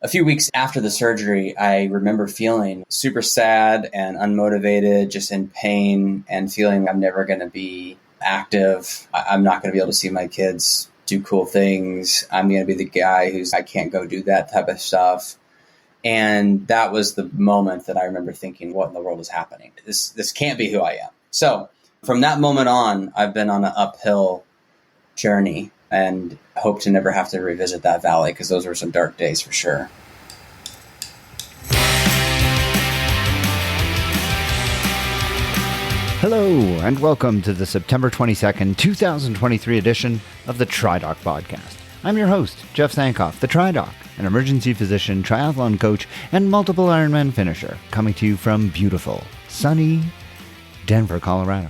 A few weeks after the surgery, I remember feeling super sad and unmotivated, just in pain and feeling I'm never going to be active. I'm not going to be able to see my kids do cool things. I'm going to be the guy I can't go do that type of stuff. And that was the moment that I remember thinking, what in the world is happening? This can't be who I am. So from that moment on, I've been on an uphill journey and hope to never have to revisit that valley, because those were some dark days for sure. Hello, and welcome to the September 22nd, 2023 edition of the TriDoc Podcast. I'm your host, Jeff Sankoff, the TriDoc, an emergency physician, triathlon coach, and multiple Ironman finisher, coming to you from beautiful, sunny Denver, Colorado.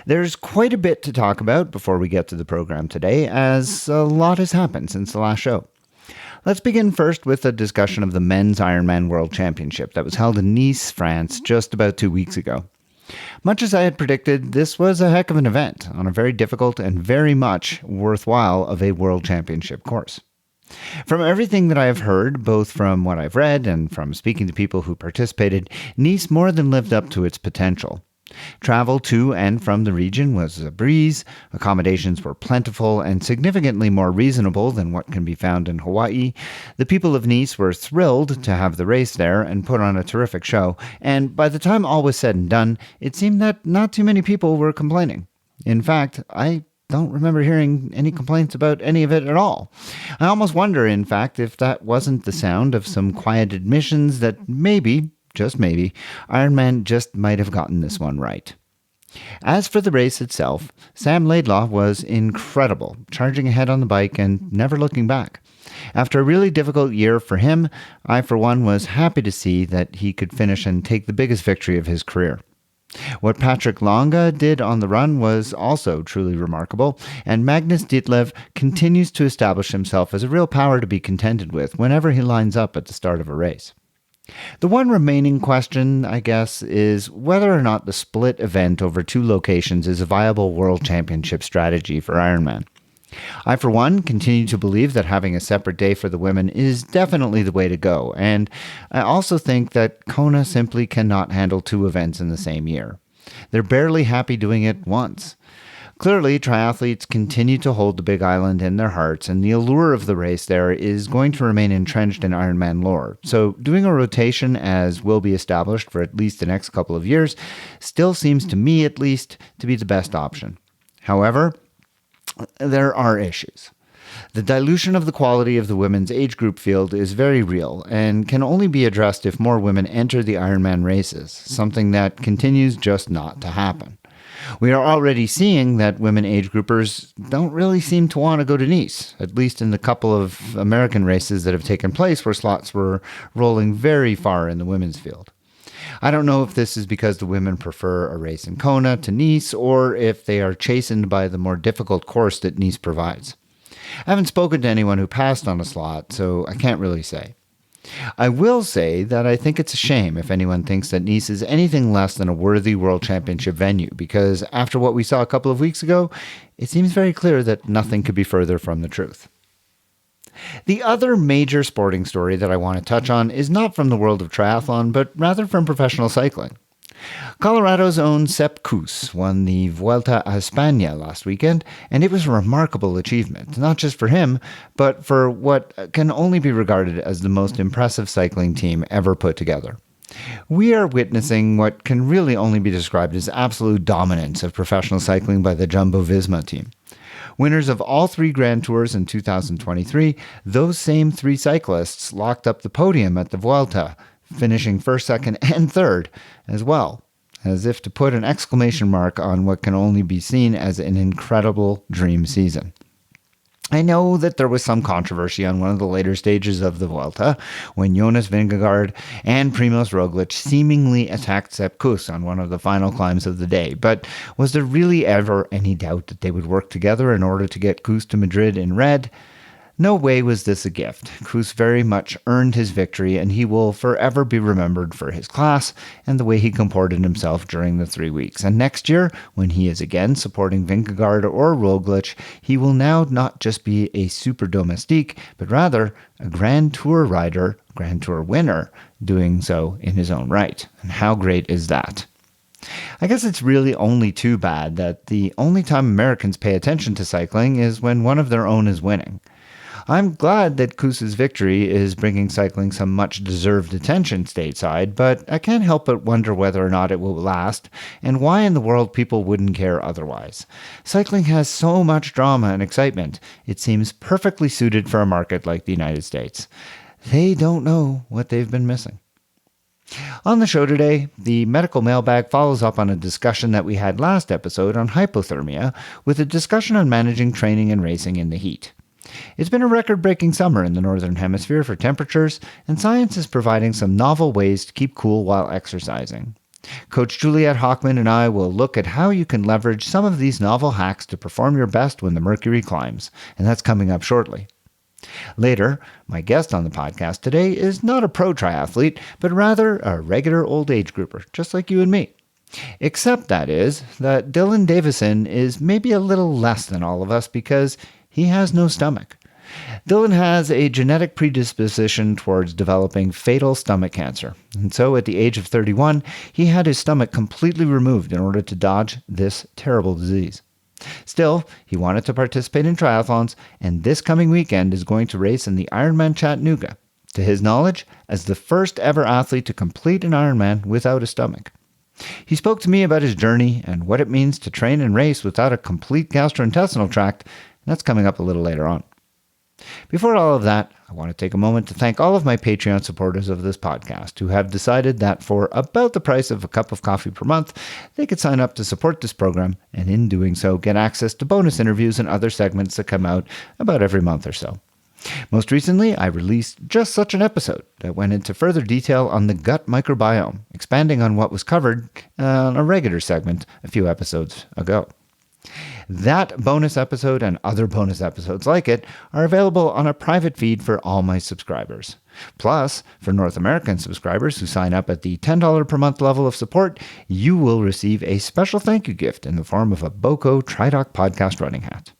There's quite a bit to talk about before we get to the program today, as a lot has happened since the last show. Let's begin first with a discussion of the Men's Ironman World Championship that was held in Nice, France, just about 2 weeks ago. Much as I had predicted, this was a heck of an event on a very difficult and very much worthwhile of a World Championship course. From everything that I have heard, both from what I've read and from speaking to people who participated, Nice more than lived up to its potential. Travel to and from the region was a breeze, accommodations were plentiful and significantly more reasonable than what can be found in Hawaii. The people of Nice were thrilled to have the race there and put on a terrific show, and by the time all was said and done, it seemed that not too many people were complaining. In fact, I don't remember hearing any complaints about any of it at all. I almost wonder, in fact, if that wasn't the sound of some quiet admissions that maybe, just maybe, Ironman just might have gotten this one right. As for the race itself, Sam Laidlaw was incredible, charging ahead on the bike and never looking back. After a really difficult year for him, I for one was happy to see that he could finish and take the biggest victory of his career. What Patrick Longa did on the run was also truly remarkable, and Magnus Ditlev continues to establish himself as a real power to be contended with whenever he lines up at the start of a race. The one remaining question, I guess, is whether or not the split event over 2 locations is a viable World Championship strategy for Ironman. I, for one, continue to believe that having a separate day for the women is definitely the way to go, and I also think that Kona simply cannot handle 2 events in the same year. They're barely happy doing it once. Clearly, triathletes continue to hold the Big Island in their hearts, and the allure of the race there is going to remain entrenched in Ironman lore. So doing a rotation, as will be established for at least the next couple of years, still seems to me, at least, to be the best option. However, there are issues. The dilution of the quality of the women's age group field is very real and can only be addressed if more women enter the Ironman races, something that continues just not to happen. We are already seeing that women age groupers don't really seem to want to go to Nice, at least in the couple of American races that have taken place where slots were rolling very far in the women's field. I don't know if this is because the women prefer a race in Kona to Nice, or if they are chastened by the more difficult course that Nice provides. I haven't spoken to anyone who passed on a slot, so I can't really say. I will say that I think it's a shame if anyone thinks that Nice is anything less than a worthy World Championship venue, because after what we saw a couple of weeks ago, it seems very clear that nothing could be further from the truth. The other major sporting story that I want to touch on is not from the world of triathlon, but rather from professional cycling. Colorado's own Sepp Kuss won the Vuelta a España last weekend, and it was a remarkable achievement, not just for him, but for what can only be regarded as the most impressive cycling team ever put together. We are witnessing what can really only be described as absolute dominance of professional cycling by the Jumbo-Visma team. Winners of all 3 Grand Tours in 2023, those same 3 cyclists locked up the podium at the Vuelta, finishing first, second, and third as well, as if to put an exclamation mark on what can only be seen as an incredible dream season. I know that there was some controversy on one of the later stages of the Vuelta when Jonas Vingegaard and Primož Roglič seemingly attacked Sepp Kuss on one of the final climbs of the day, but was there really ever any doubt that they would work together in order to get Kuss to Madrid in red? No way was this a gift. Koos very much earned his victory, and he will forever be remembered for his class and the way he comported himself during the 3 weeks. And next year, when he is again supporting Vingegaard or Roglic, he will now not just be a super domestique, but rather a Grand Tour rider, Grand Tour winner, doing so in his own right. And how great is that? I guess it's really only too bad that the only time Americans pay attention to cycling is when one of their own is winning. I'm glad that Koos's victory is bringing cycling some much-deserved attention stateside, but I can't help but wonder whether or not it will last, and why in the world people wouldn't care otherwise. Cycling has so much drama and excitement, it seems perfectly suited for a market like the United States. They don't know what they've been missing. On the show today, the medical mailbag follows up on a discussion that we had last episode on hypothermia, with a discussion on managing training and racing in the heat. It's been a record-breaking summer in the Northern Hemisphere for temperatures, and science is providing some novel ways to keep cool while exercising. Coach Juliet Hochman and I will look at how you can leverage some of these novel hacks to perform your best when the mercury climbs, and that's coming up shortly. Later, my guest on the podcast today is not a pro triathlete, but rather a regular old age grouper, just like you and me. Except, that Dylan Davison is maybe a little less than all of us because he has no stomach. Dylan has a genetic predisposition towards developing fatal stomach cancer, and so at the age of 31, he had his stomach completely removed in order to dodge this terrible disease. Still, he wanted to participate in triathlons, and this coming weekend is going to race in the Ironman Chattanooga, to his knowledge, as the first ever athlete to complete an Ironman without a stomach. He spoke to me about his journey and what it means to train and race without a complete gastrointestinal tract, and that's coming up a little later on. Before all of that, I want to take a moment to thank all of my Patreon supporters of this podcast who have decided that for about the price of a cup of coffee per month, they could sign up to support this program, and in doing so, get access to bonus interviews and other segments that come out about every month or so. Most recently, I released just such an episode that went into further detail on the gut microbiome, expanding on what was covered on a regular segment a few episodes ago. That bonus episode and other bonus episodes like it are available on a private feed for all my subscribers. Plus, for North American subscribers who sign up at the $10 per month level of support, you will receive a special thank you gift in the form of a BOCO TriDoc podcast running hat.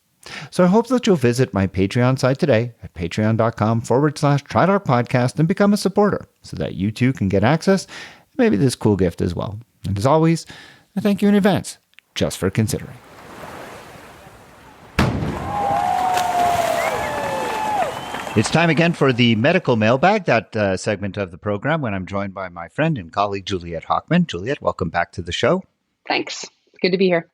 So I hope that you'll visit my Patreon site today at patreon.com/TriDoc podcast and become a supporter so that you too can get access to maybe this cool gift as well. And as always, I thank you in advance just for considering. It's time again for the medical mailbag, that segment of the program when I'm joined by my friend and colleague, Juliet Hochman. Juliet, welcome back to the show. Thanks. It's good to be here.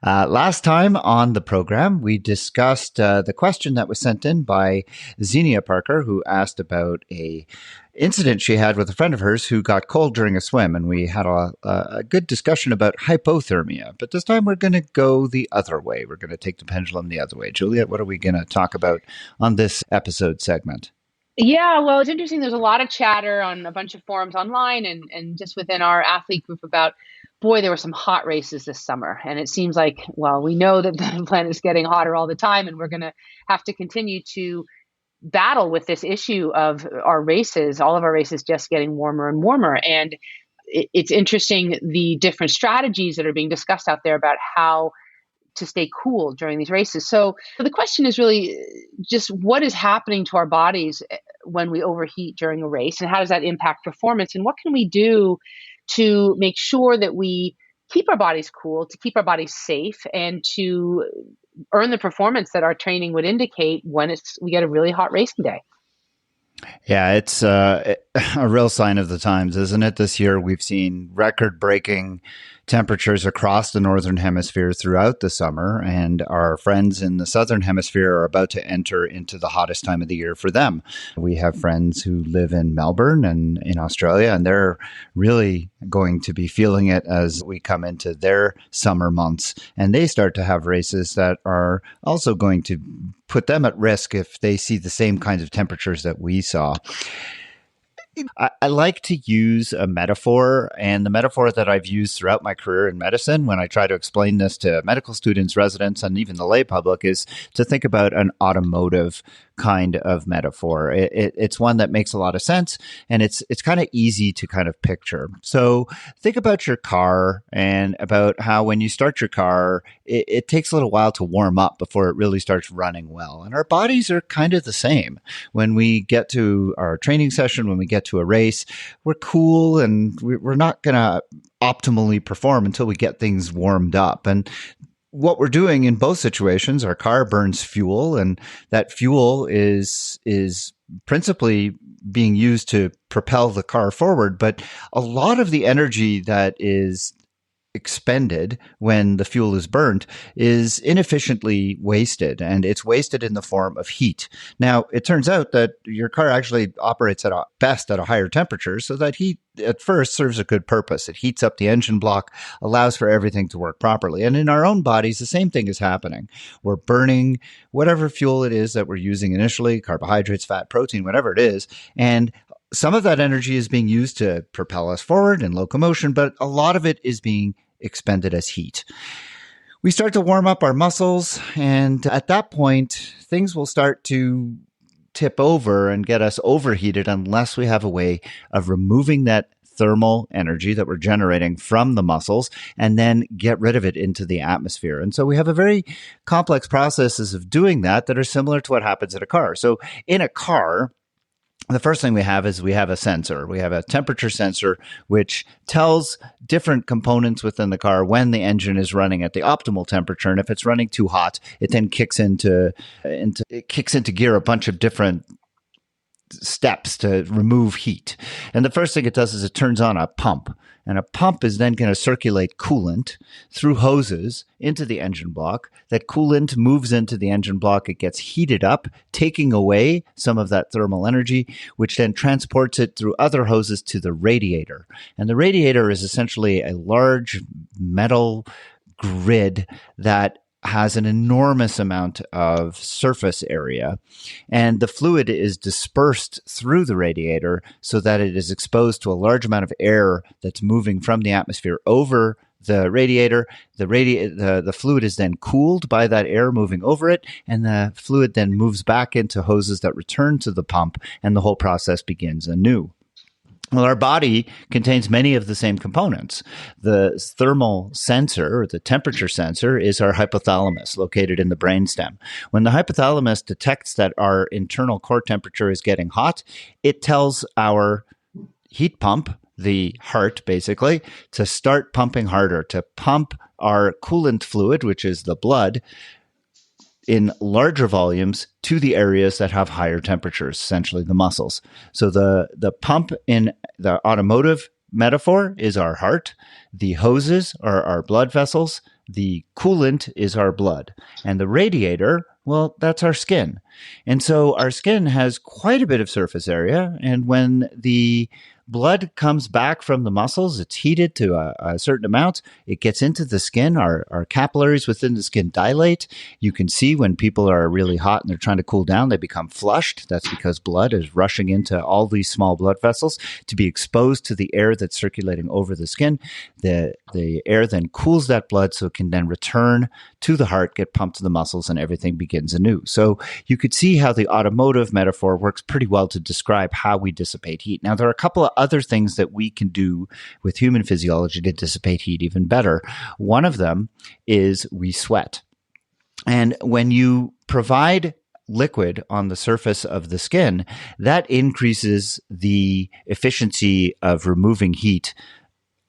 Last time on the program, we discussed the question that was sent in by Xenia Parker, who asked about a incident she had with a friend of hers who got cold during a swim, and we had a good discussion about hypothermia. But this time we're going to go the other way. We're going to take the pendulum the other way. Juliet, what are we going to talk about on this episode segment? Yeah, well, it's interesting. There's a lot of chatter on a bunch of forums online and just within our athlete group about, boy, there were some hot races this summer. And it seems like, well, we know that the planet is getting hotter all the time, and we're going to have to continue to battle with this issue of our races, all of our races just getting warmer and warmer. And it's interesting, the different strategies that are being discussed out there about how to stay cool during these races. So the question is really just what is happening to our bodies when we overheat during a race, and how does that impact performance, and what can we do to make sure that we keep our bodies cool, to keep our bodies safe, and to earn the performance that our training would indicate when we get a really hot racing day. Yeah, it's a real sign of the times, isn't it? This year, we've seen record-breaking temperatures across the Northern Hemisphere throughout the summer, and our friends in the Southern Hemisphere are about to enter into the hottest time of the year for them. We have friends who live in Melbourne and in Australia, and they're really going to be feeling it as we come into their summer months, and they start to have races that are also going to put them at risk if they see the same kinds of temperatures that we saw. I like to use a metaphor, and the metaphor that I've used throughout my career in medicine when I try to explain this to medical students, residents, and even the lay public is to think about an automotive kind of metaphor. It's one that makes a lot of sense, and it's kind of easy to kind of picture. So think about your car and about how when you start your car, it takes a little while to warm up before it really starts running well. And our bodies are kind of the same. When we get to our training session, when we get to a race, we're cool and we're not going to optimally perform until we get things warmed up. And what we're doing in both situations, our car burns fuel, and that fuel is principally being used to propel the car forward. But a lot of the energy that is expended when the fuel is burnt is inefficiently wasted, and it's wasted in the form of heat. Now, it turns out that your car actually operates at best at a higher temperature, so that heat at first serves a good purpose. It heats up the engine block, allows for everything to work properly. And in our own bodies, the same thing is happening. We're burning whatever fuel it is that we're using initially, carbohydrates, fat, protein, whatever it is, and some of that energy is being used to propel us forward in locomotion, but a lot of it is being expended as heat. We start to warm up our muscles, and at that point, things will start to tip over and get us overheated unless we have a way of removing that thermal energy that we're generating from the muscles and then get rid of it into the atmosphere. And so we have a very complex processes of doing that are similar to what happens in a car. So in a car, the first thing we have a sensor. We have a temperature sensor, which tells different components within the car when the engine is running at the optimal temperature. And if it's running too hot, it then kicks into gear a bunch of different steps to remove heat. And the first thing it does is it turns on a pump. And a pump is then going to circulate coolant through hoses into the engine block. That coolant moves into the engine block. It gets heated up, taking away some of that thermal energy, which then transports it through other hoses to the radiator. And the radiator is essentially a large metal grid that has an enormous amount of surface area, and the fluid is dispersed through the radiator so that it is exposed to a large amount of air that's moving from the atmosphere over the radiator. The fluid is then cooled by that air moving over it, and the fluid then moves back into hoses that return to the pump, and the whole process begins anew. Well, our body contains many of the same components. The thermal sensor, or the temperature sensor, is our hypothalamus located in the brainstem. When the hypothalamus detects that our internal core temperature is getting hot, it tells our heat pump, the heart basically, to start pumping harder, to pump our coolant fluid, which is the blood, in larger volumes to the areas that have higher temperatures, essentially the muscles. So the pump in the automotive metaphor is our heart. The hoses are our blood vessels. The coolant is our blood. And the radiator, well, that's our skin. And so our skin has quite a bit of surface area. And when the blood comes back from the muscles, it's heated to a certain amount. It gets into the skin. Our capillaries within the skin dilate. You can see when people are really hot and they're trying to cool down, they become flushed. That's because blood is rushing into all these small blood vessels to be exposed to the air that's circulating over the skin. The air then cools that blood so it can then return to the heart, get pumped to the muscles, and everything begins anew. So you could see how the automotive metaphor works pretty well to describe how we dissipate heat. Now, there are a couple of other things that we can do with human physiology to dissipate heat even better. One of them is we sweat. And when you provide liquid on the surface of the skin, that increases the efficiency of removing heat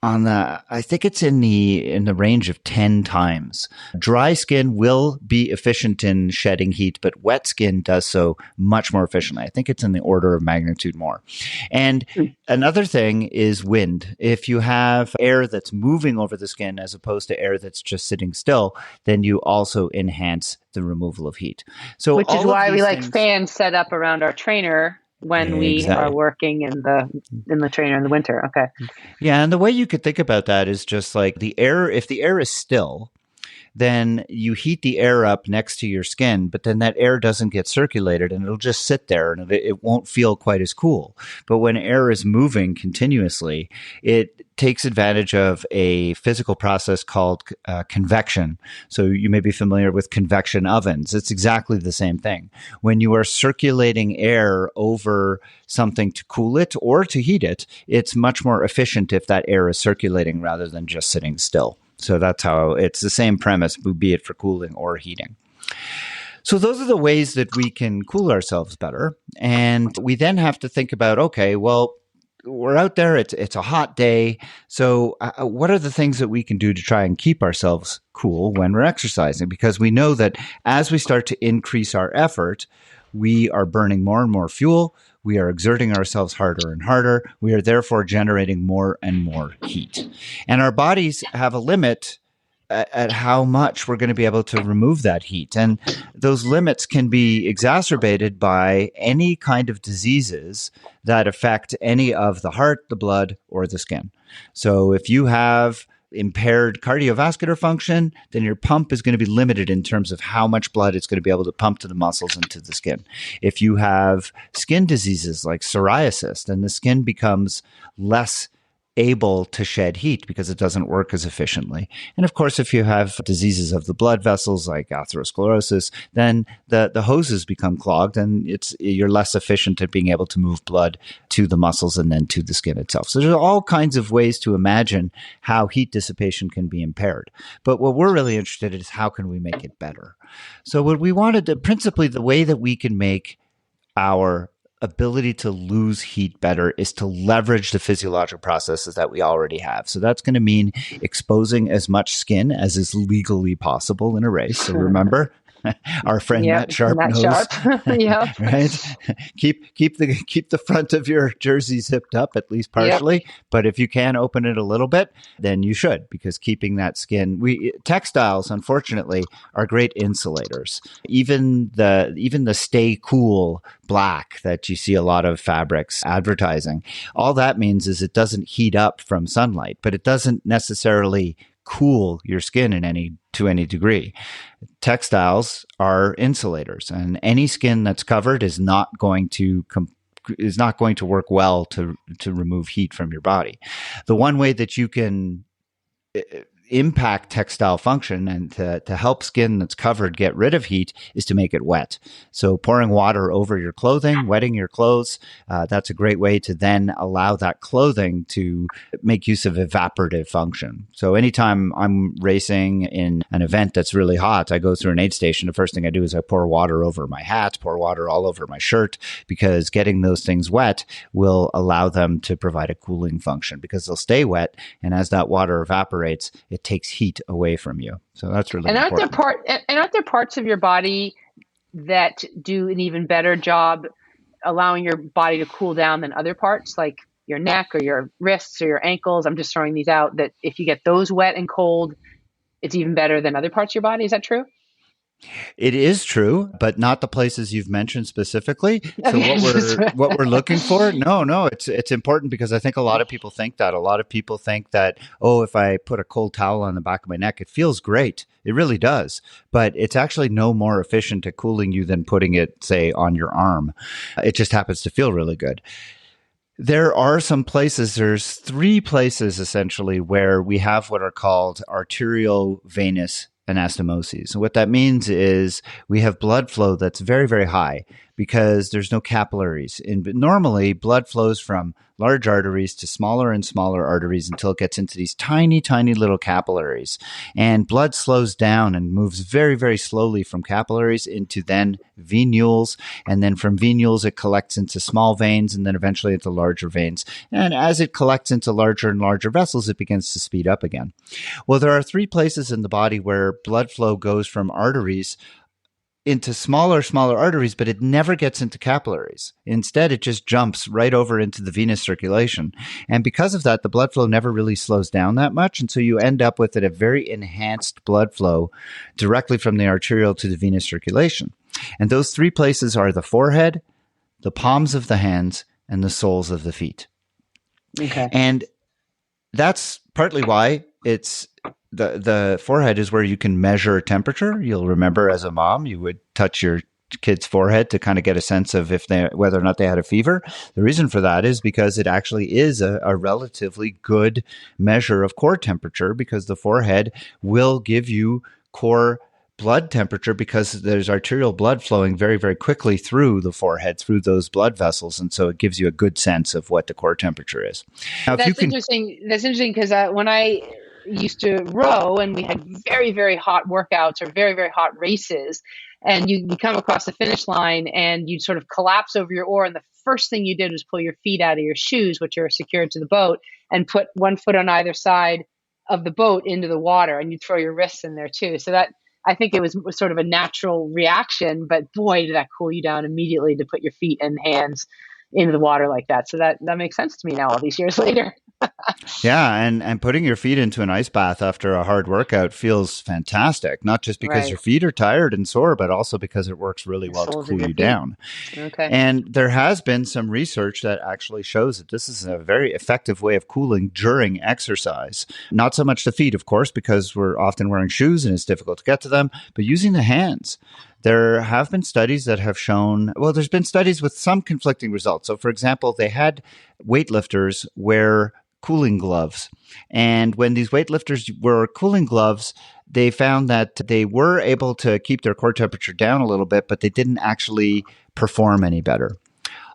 I think it's in the range of 10 times. Dry skin will be efficient in shedding heat, but wet skin does so much more efficiently. I think it's in the order of magnitude more. And another thing is wind. If you have air that's moving over the skin as opposed to air that's just sitting still, then you also enhance the removal of heat. So which is why we like fans set up around our trainer when we are working in the trainer in the winter. Okay. Yeah. And the way you could think about that is just like the air, if the air is still, then you heat the air up next to your skin, but then that air doesn't get circulated and it'll just sit there and it won't feel quite as cool. But when air is moving continuously, it takes advantage of a physical process called convection. So you may be familiar with convection ovens. It's exactly the same thing. When you are circulating air over something to cool it or to heat it, it's much more efficient if that air is circulating rather than just sitting still. So that's how it's the same premise, be it for cooling or heating. So those are the ways that we can cool ourselves better. And we then have to think about, okay, well, we're out there, it's a hot day. So what are the things that we can do to try and keep ourselves cool when we're exercising? Because we know that as we start to increase our effort, we are burning more and more fuel. We are exerting ourselves harder and harder. We are therefore generating more and more heat. And our bodies have a limit at how much we're going to be able to remove that heat. And those limits can be exacerbated by any kind of diseases that affect any of the heart, the blood, or the skin. So if you have impaired cardiovascular function, then your pump is going to be limited in terms of how much blood it's going to be able to pump to the muscles and to the skin. If you have skin diseases like psoriasis, then the skin becomes less able to shed heat because it doesn't work as efficiently. And of course, if you have diseases of the blood vessels like atherosclerosis, then the hoses become clogged and you're less efficient at being able to move blood to the muscles and then to the skin itself. So there's all kinds of ways to imagine how heat dissipation can be impaired. But what we're really interested in is how can we make it better? So what we wanted to, principally the way that we can make our ability to lose heat better is to leverage the physiological processes that we already have. So that's going to mean exposing as much skin as is legally possible in a race. So remember, our friend Matt Sharp knows, Yep. right? Keep the front of your jersey zipped up at least partially, but if you can open it a little bit, then you should, because keeping that skin. Textiles, unfortunately, are great insulators. Even the Stay Cool black that you see a lot of fabrics advertising, all that means is it doesn't heat up from sunlight, but it doesn't necessarily cool your skin to any degree. Textiles are insulators, and any skin that's covered is not going to work well to remove heat from your body. The one way that you can impact textile function and to help skin that's covered get rid of heat is to make it wet. So pouring water over your clothing, wetting your clothes, that's a great way to then allow that clothing to make use of evaporative function. So anytime I'm racing in an event that's really hot, I go through an aid station. The first thing I do is I pour water over my hat, pour water all over my shirt, because getting those things wet will allow them to provide a cooling function, because they'll stay wet. And as that water evaporates, it takes heat away from you. So that's really important. Aren't there parts of your body that do an even better job allowing your body to cool down than other parts, like your neck or your wrists or your ankles? I'm just throwing these out, that if you get those wet and cold, it's even better than other parts of your body. Is that true? It is true, but not the places you've mentioned specifically. So what we're looking for, no, it's important, because I think a lot of people think that. A lot of people think that, oh, if I put a cold towel on the back of my neck, it feels great. It really does, but it's actually no more efficient at cooling you than putting it, say, on your arm. It just happens to feel really good. There are some places, there's 3 places essentially where we have what are called arteriovenous anastomoses. And what that means is we have blood flow that's very, very high because there's no capillaries. But normally, blood flows from large arteries to smaller and smaller arteries until it gets into these tiny, tiny little capillaries. And blood slows down and moves very, very slowly from capillaries into then venules. And then from venules, it collects into small veins and then eventually into larger veins. And as it collects into larger and larger vessels, it begins to speed up again. Well, there are 3 places in the body where blood flow goes from arteries into smaller arteries, but it never gets into capillaries. Instead, it just jumps right over into the venous circulation. And because of that, the blood flow never really slows down that much. And so you end up with a very enhanced blood flow directly from the arterial to the venous circulation. And those 3 places are the forehead, the palms of the hands, and the soles of the feet. Okay. And that's partly why it's the forehead is where you can measure temperature. You'll remember as a mom, you would touch your kid's forehead to kind of get a sense of whether or not they had a fever. The reason for that is because it actually is a relatively good measure of core temperature, because the forehead will give you core blood temperature, because there's arterial blood flowing very, very quickly through the forehead, through those blood vessels. And so it gives you a good sense of what the core temperature is. Now, Interesting. That's interesting because when I used to row and we had very, very hot workouts or very, very hot races, and you come across the finish line and you sort of collapse over your oar, and the first thing you did was pull your feet out of your shoes, which are secured to the boat, and put one foot on either side of the boat into the water, and you throw your wrists in there too. So that, I think it was sort of a natural reaction, but boy, did that cool you down immediately to put your feet and hands into the water like that. So that makes sense to me now, all these years later. Yeah, and putting your feet into an ice bath after a hard workout feels fantastic, not just because your feet are tired and sore, but also because it works really well to cool you down. Okay. And there has been some research that actually shows that this is a very effective way of cooling during exercise. Not so much the feet, of course, because we're often wearing shoes and it's difficult to get to them, but using the hands. There have been studies that have shown, well, there's been studies with some conflicting results. So, for example, they had weightlifters wear cooling gloves. And when these weightlifters wore cooling gloves, they found that they were able to keep their core temperature down a little bit, but they didn't actually perform any better.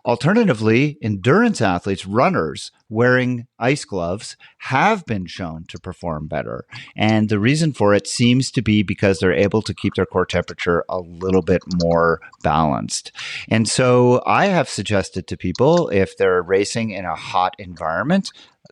Alternatively, endurance athletes, runners wearing ice gloves have been shown to perform better. And the reason for it seems to be because they're able to keep their core temperature a little bit more balanced. And so I have suggested to people, if they're racing in a hot environment,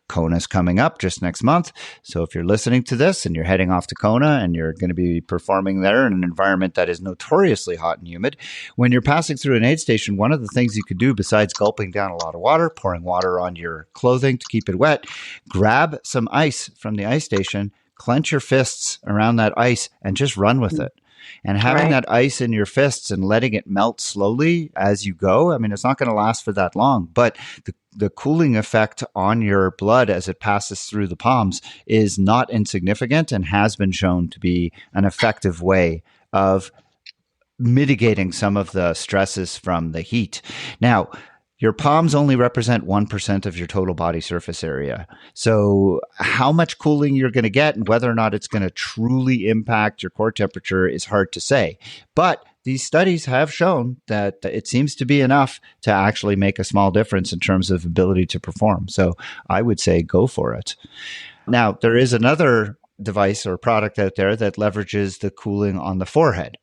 Kona's coming up just next month. So if you're listening to this and you're heading off to Kona and you're going to be performing there in an environment that is notoriously hot and humid, when you're passing through an aid station, one of the things you could do besides gulping down a lot of water, pouring water on your clothing to keep it wet, grab some ice from the ice station, clench your fists around that ice and just run with it. And having that ice in your fists and letting it melt slowly as you go, I mean, it's not going to last for that long, but the cooling effect on your blood as it passes through the palms is not insignificant and has been shown to be an effective way of mitigating some of the stresses from the heat. Now, your palms only represent 1% of your total body surface area. So how much cooling you're going to get and whether or not it's going to truly impact your core temperature is hard to say. But these studies have shown that it seems to be enough to actually make a small difference in terms of ability to perform. So I would say go for it. Now, there is another device or product out there that leverages the cooling on the forehead.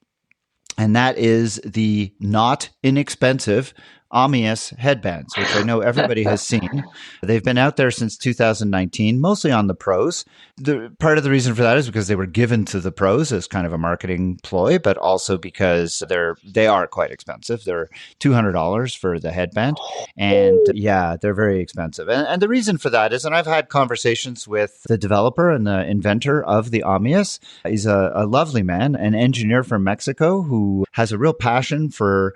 And that is the not inexpensive Amius headbands, which I know everybody has seen. They've been out there since 2019, mostly on the pros. Part of the reason for that is because they were given to the pros as kind of a marketing ploy, but also because they are quite expensive. They're $200 for the headband. And yeah, they're very expensive. And the reason for that is, and I've had conversations with the developer and the inventor of the Amius. He's a lovely man, an engineer from Mexico who has a real passion for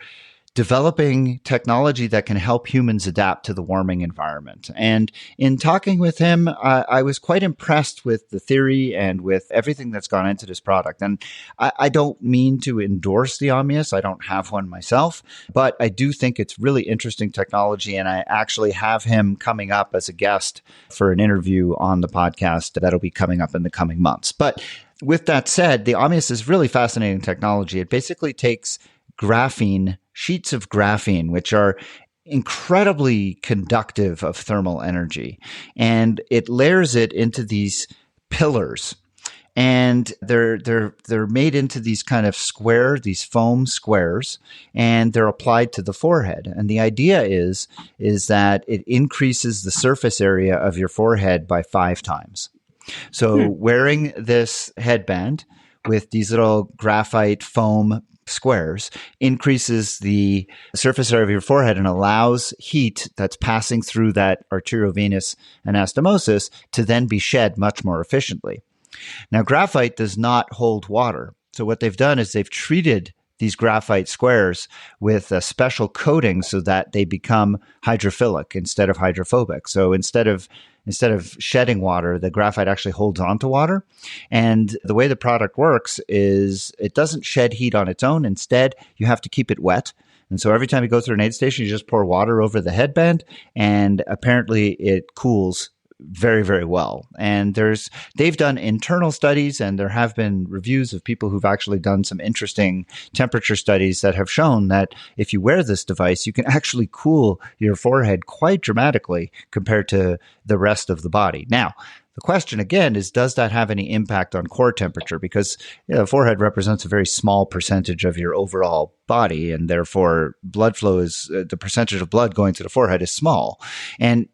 developing technology that can help humans adapt to the warming environment. And in talking with him, I was quite impressed with the theory and with everything that's gone into this product. And I don't mean to endorse the Amius. I don't have one myself, but I do think it's really interesting technology. And I actually have him coming up as a guest for an interview on the podcast that'll be coming up in the coming months. But with that said, the Amius is really fascinating technology. It basically takes sheets of graphene, which are incredibly conductive of thermal energy, and it layers it into these pillars. And they're made into these kind of these foam squares, and they're applied to the forehead. And the idea is that it increases the surface area of your forehead by 5 times. So wearing this headband with these little graphite foam squares increases the surface area of your forehead and allows heat that's passing through that arteriovenous anastomosis to then be shed much more efficiently. Now, graphite does not hold water. So what they've done is they've treated these graphite squares with a special coating so that they become hydrophilic instead of hydrophobic. So instead of shedding water, the graphite actually holds onto water. And the way the product works is it doesn't shed heat on its own. Instead, you have to keep it wet. And so every time you go through an aid station, you just pour water over the headband, and apparently it cools very, very well. And they've done internal studies, and there have been reviews of people who've actually done some interesting temperature studies that have shown that if you wear this device, you can actually cool your forehead quite dramatically compared to the rest of the body. Now, the question again is, does that have any impact on core temperature? Because the forehead represents a very small percentage of your overall body, and therefore blood flow is the percentage of blood going to the forehead is small. And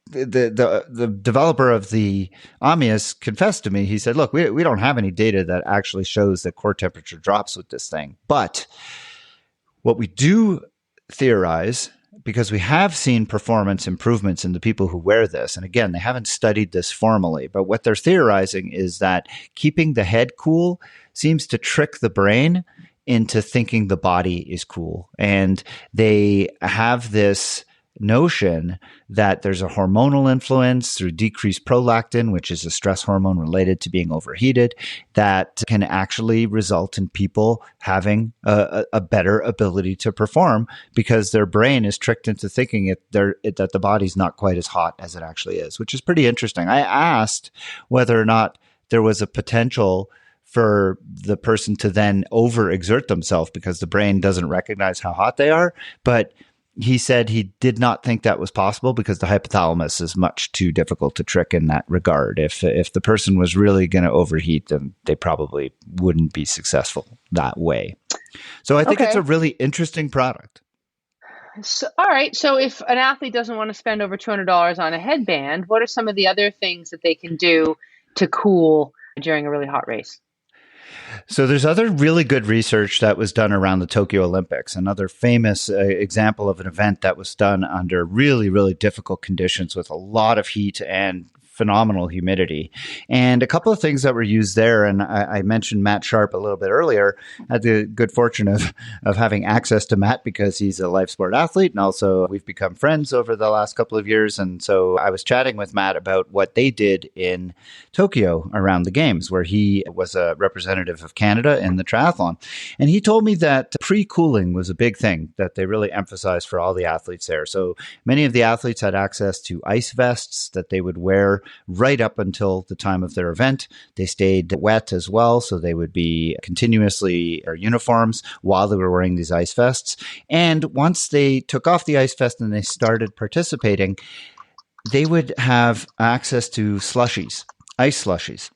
the developer of the Amias confessed to me. He said, look, we don't have any data that actually shows that core temperature drops with this thing. But what we do theorize, because we have seen performance improvements in the people who wear this, and again, they haven't studied this formally, but what they're theorizing is that keeping the head cool seems to trick the brain into thinking the body is cool. And they have this notion that there's a hormonal influence through decreased prolactin, which is a stress hormone related to being overheated, that can actually result in people having a better ability to perform because their brain is tricked into thinking that the body's not quite as hot as it actually is, which is pretty interesting. I asked whether or not there was a potential for the person to then overexert themselves because the brain doesn't recognize how hot they are, but he said he did not think that was possible because the hypothalamus is much too difficult to trick in that regard. If the person was really going to overheat, then they probably wouldn't be successful that way. So I think it's a really interesting product. So, all right. So if an athlete doesn't want to spend over $200 on a headband, what are some of the other things that they can do to cool during a really hot race? So there's other really good research that was done around the Tokyo Olympics, another famous example of an event that was done under really, really difficult conditions with a lot of heat and phenomenal humidity. And a couple of things that were used there, and I mentioned Matt Sharp a little bit earlier. I had the good fortune of having access to Matt because he's a life sport athlete, and also we've become friends over the last couple of years. And so I was chatting with Matt about what they did in Tokyo around the games, where he was a representative of Canada in the triathlon. And he told me that pre-cooling was a big thing that they really emphasized for all the athletes there. So many of the athletes had access to ice vests that they would wear right up until the time of their event. They stayed wet as well, so they would be continuously in uniforms while they were wearing these ice vests. And once they took off the ice vest and they started participating, they would have access to slushies, ice slushies.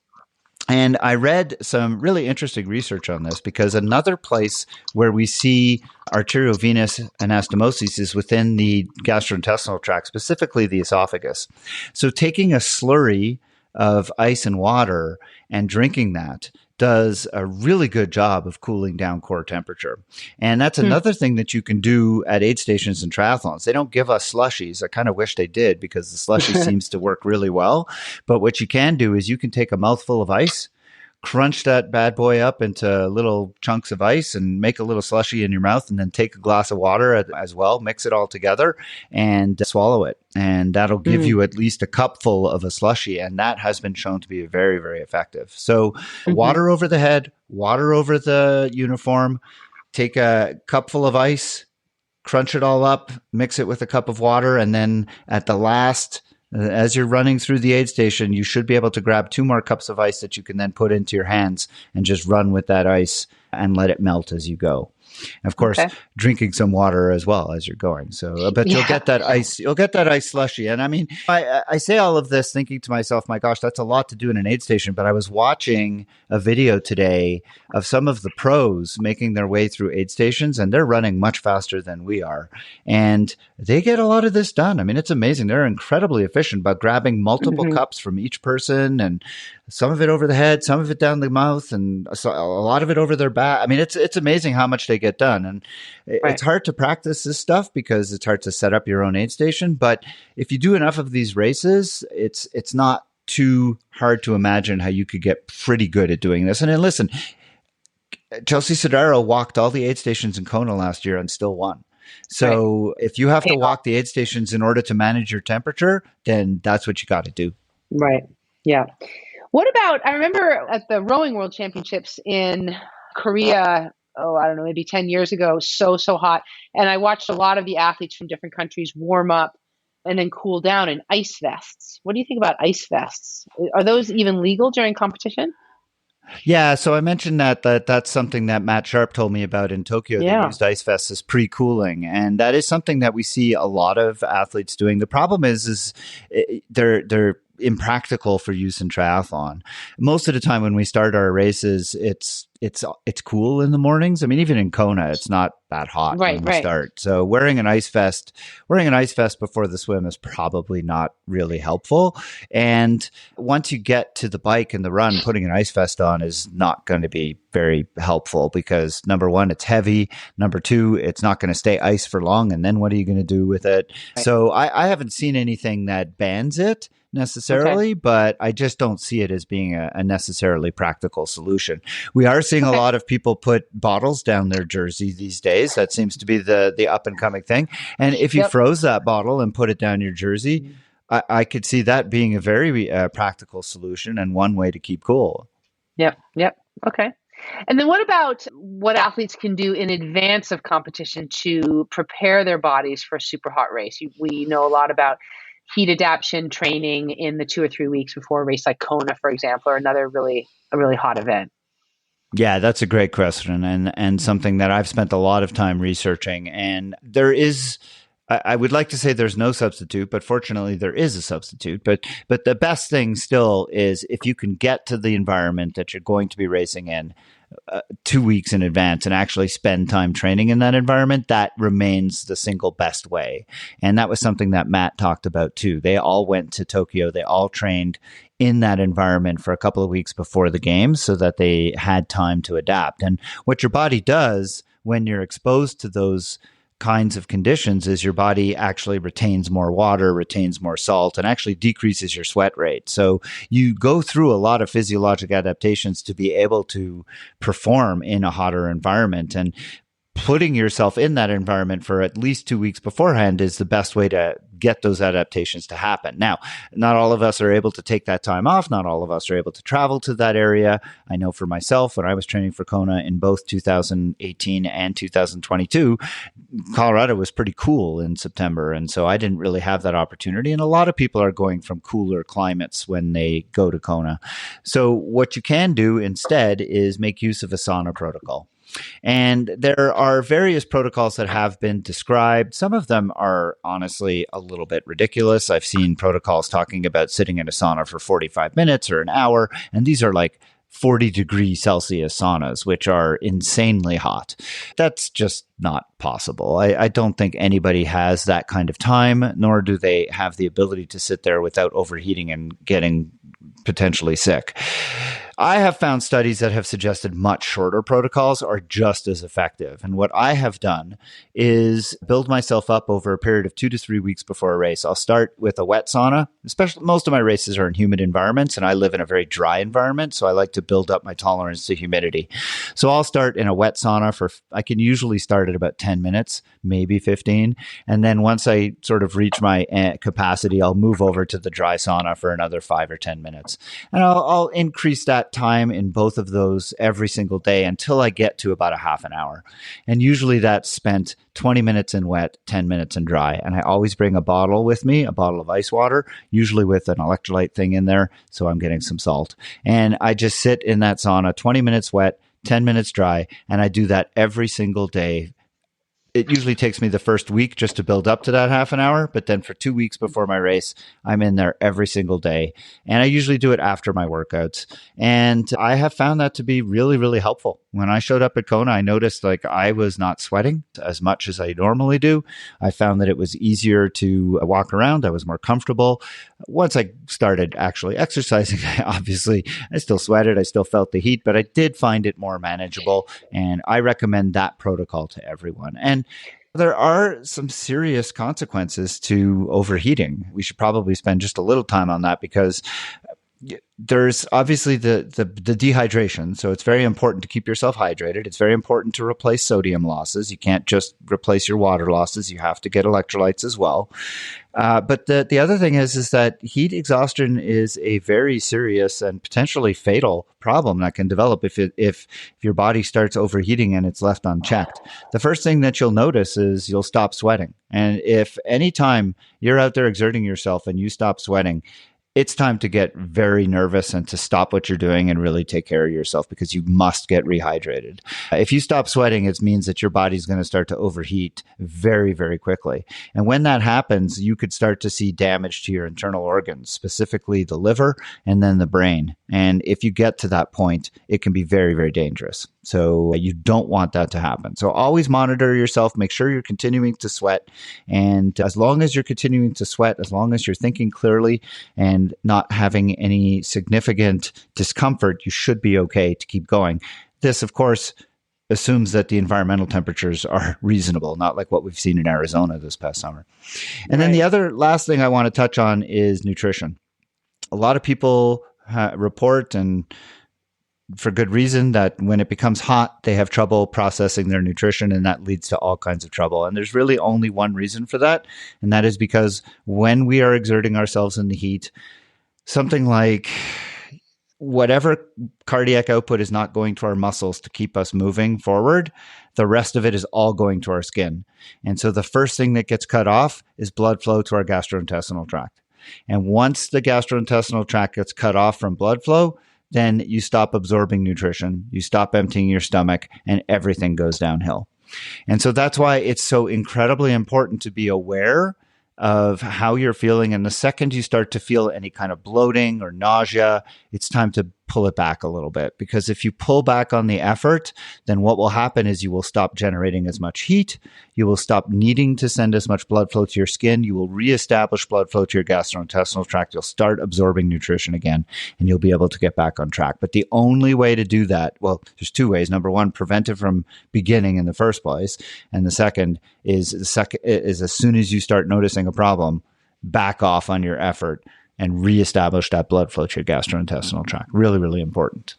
And I read some really interesting research on this because another place where we see arteriovenous anastomosis is within the gastrointestinal tract, specifically the esophagus. So taking a slurry of ice and water and drinking that does a really good job of cooling down core temperature. And that's another thing that you can do at aid stations and triathlons. They don't give us slushies. I kind of wish they did because the slushie seems to work really well. But what you can do is you can take a mouthful of ice, crunch that bad boy up into little chunks of ice and make a little slushy in your mouth, and then take a glass of water as well, mix it all together and swallow it. And that'll give you at least a cupful of a slushy. And that has been shown to be very, very effective. So water over the head, water over the uniform, take a cupful of ice, crunch it all up, mix it with a cup of water. And then at the last, as you're running through the aid station, you should be able to grab 2 more cups of ice that you can then put into your hands and just run with that ice and let it melt as you go. And of course, drinking some water as well as you're going. So, but you'll get that ice slushy. And I mean, I say all of this thinking to myself, my gosh, that's a lot to do in an aid station. But I was watching a video today of some of the pros making their way through aid stations, and they're running much faster than we are. And they get a lot of this done. I mean, it's amazing. They're incredibly efficient by grabbing multiple cups from each person, and some of it over the head, some of it down the mouth, and a lot of it over their back. I mean, it's amazing how much they get done. And it's hard to practice this stuff because it's hard to set up your own aid station. But if you do enough of these races, it's not too hard to imagine how you could get pretty good at doing this. And then listen, Chelsea Sodaro walked all the aid stations in Kona last year and still won. So if you have to walk the aid stations in order to manage your temperature, then that's what you got to do. Right. Yeah. What about, I remember at the Rowing World Championships in Korea, I don't know, maybe 10 years ago, so hot. And I watched a lot of the athletes from different countries warm up and then cool down in ice vests. What do you think about ice vests? Are those even legal during competition? Yeah, so I mentioned that's something that Matt Sharp told me about in Tokyo. Yeah. They used ice vests as pre-cooling, and that is something that we see a lot of athletes doing. The problem is they're impractical for use in triathlon. Most of the time when we start our races, it's cool in the mornings. I mean, even in Kona, it's not that hot when we start. So wearing an ice vest before the swim is probably not really helpful. And once you get to the bike and the run, putting an ice vest on is not going to be very helpful because number one, it's heavy. Number two, it's not going to stay ice for long. And then what are you going to do with it? Right. So I haven't seen anything that bans it necessarily, but I just don't see it as being a necessarily practical solution. We are seeing a lot of people put bottles down their jersey these days. That seems to be the up and coming thing. And if you froze that bottle and put it down your jersey, I could see that being a very practical solution and one way to keep cool. Yep. Okay. And then what about what athletes can do in advance of competition to prepare their bodies for a super hot race? We know a lot about heat adaptation training in the 2 or 3 weeks before a race like Kona, for example, or another really hot event. Yeah, that's a great question and something that I've spent a lot of time researching. And there is, I would like to say there's no substitute, but fortunately there is a substitute. But the best thing still is if you can get to the environment that you're going to be racing in 2 weeks in advance and actually spend time training in that environment, that remains the single best way. And that was something that Matt talked about too. They all went to Tokyo. They all trained in that environment for a couple of weeks before the games so that they had time to adapt. And what your body does when you're exposed to those kinds of conditions is your body actually retains more water, retains more salt, and actually decreases your sweat rate. So you go through a lot of physiologic adaptations to be able to perform in a hotter environment. And putting yourself in that environment for at least 2 weeks beforehand is the best way to get those adaptations to happen. Now, not all of us are able to take that time off. Not all of us are able to travel to that area. I know for myself, when I was training for Kona in both 2018 and 2022, Colorado was pretty cool in September. And so I didn't really have that opportunity. And a lot of people are going from cooler climates when they go to Kona. So what you can do instead is make use of a sauna protocol. And there are various protocols that have been described. Some of them are honestly a little bit ridiculous. I've seen protocols talking about sitting in a sauna for 45 minutes or an hour, and these are like 40-degree Celsius saunas, which are insanely hot. That's just not possible. I don't think anybody has that kind of time, nor do they have the ability to sit there without overheating and getting potentially sick. I have found studies that have suggested much shorter protocols are just as effective. And what I have done is build myself up over a period of 2 to 3 weeks before a race. I'll start with a wet sauna. Especially most of my races are in humid environments, and I live in a very dry environment, so I like to build up my tolerance to humidity. So I'll start in a wet sauna I can usually start at about 10 minutes, maybe 15. And then once I sort of reach my capacity, I'll move over to the dry sauna for another 5 or 10 minutes. And I'll increase that time in both of those every single day until I get to about a half an hour. And usually that's spent 20 minutes in wet, 10 minutes in dry. And I always bring a bottle with me, a bottle of ice water, usually with an electrolyte thing in there. So I'm getting some salt. And I just sit in that sauna, 20 minutes wet, 10 minutes dry. And I do that every single day. It usually takes me the first week just to build up to that half an hour. But then for 2 weeks before my race, I'm in there every single day. And I usually do it after my workouts. And I have found that to be really, really helpful. When I showed up at Kona, I noticed like I was not sweating as much as I normally do. I found that it was easier to walk around. I was more comfortable. Once I started actually exercising, obviously, I still sweated. I still felt the heat, but I did find it more manageable. And I recommend that protocol to everyone. And there are some serious consequences to overheating. We should probably spend just a little time on that because there's obviously the dehydration. So it's very important to keep yourself hydrated. It's very important to replace sodium losses. You can't just replace your water losses. You have to get electrolytes as well. But the other thing is that heat exhaustion is a very serious and potentially fatal problem that can develop if your body starts overheating and it's left unchecked. The first thing that you'll notice is you'll stop sweating. And if anytime you're out there exerting yourself and you stop sweating, it's time to get very nervous and to stop what you're doing and really take care of yourself, because you must get rehydrated. If you stop sweating, it means that your body's going to start to overheat very, very quickly. And when that happens, you could start to see damage to your internal organs, specifically the liver and then the brain. And if you get to that point, it can be very, very dangerous. So you don't want that to happen. So always monitor yourself, make sure you're continuing to sweat. And as long as you're continuing to sweat, as long as you're thinking clearly and not having any significant discomfort, you should be okay to keep going. This, of course, assumes that the environmental temperatures are reasonable, not like what we've seen in Arizona this past summer. And then the other last thing I want to touch on is nutrition. A lot of people report, and for good reason, that when it becomes hot, they have trouble processing their nutrition, and that leads to all kinds of trouble. And there's really only one reason for that, and that is because when we are exerting ourselves in the heat, something like whatever cardiac output is not going to our muscles to keep us moving forward, the rest of it is all going to our skin. And so the first thing that gets cut off is blood flow to our gastrointestinal tract. And once the gastrointestinal tract gets cut off from blood flow, then you stop absorbing nutrition, you stop emptying your stomach, and everything goes downhill. And so that's why it's so incredibly important to be aware of how you're feeling. And the second you start to feel any kind of bloating or nausea, it's time to pull it back a little bit. Because if you pull back on the effort, then what will happen is you will stop generating as much heat. You will stop needing to send as much blood flow to your skin. You will reestablish blood flow to your gastrointestinal tract. You'll start absorbing nutrition again, and you'll be able to get back on track. But the only way to do that, well, there's two ways. Number one, prevent it from beginning in the first place. And the second is as soon as you start noticing a problem, back off on your effort and reestablish that blood flow to your gastrointestinal tract. Really, really important.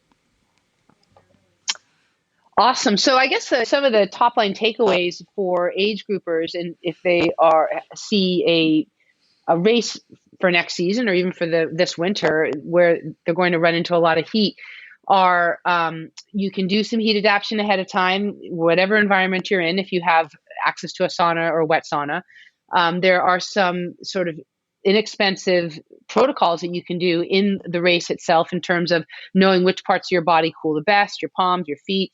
Awesome. So I guess some of the top line takeaways for age groupers, and if they see a race for next season or even for this winter where they're going to run into a lot of heat, are you can do some heat adaptation ahead of time, whatever environment you're in. If you have access to a sauna or a wet sauna, there are some sort of inexpensive protocols that you can do in the race itself in terms of knowing which parts of your body cool the best, your palms, your feet,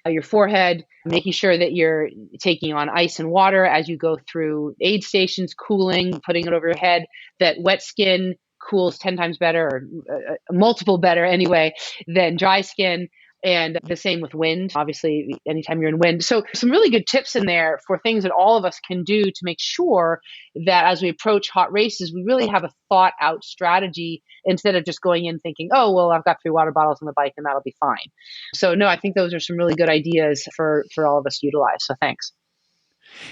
your forehead, making sure that you're taking on ice and water as you go through aid stations, cooling, putting it over your head, that wet skin cools 10 times better or multiple better anyway than dry skin. And the same with wind, obviously, anytime you're in wind. So some really good tips in there for things that all of us can do to make sure that as we approach hot races, we really have a thought out strategy instead of just going in thinking, oh, well, I've got 3 water bottles on the bike and that'll be fine. So no, I think those are some really good ideas for all of us to utilize. So thanks.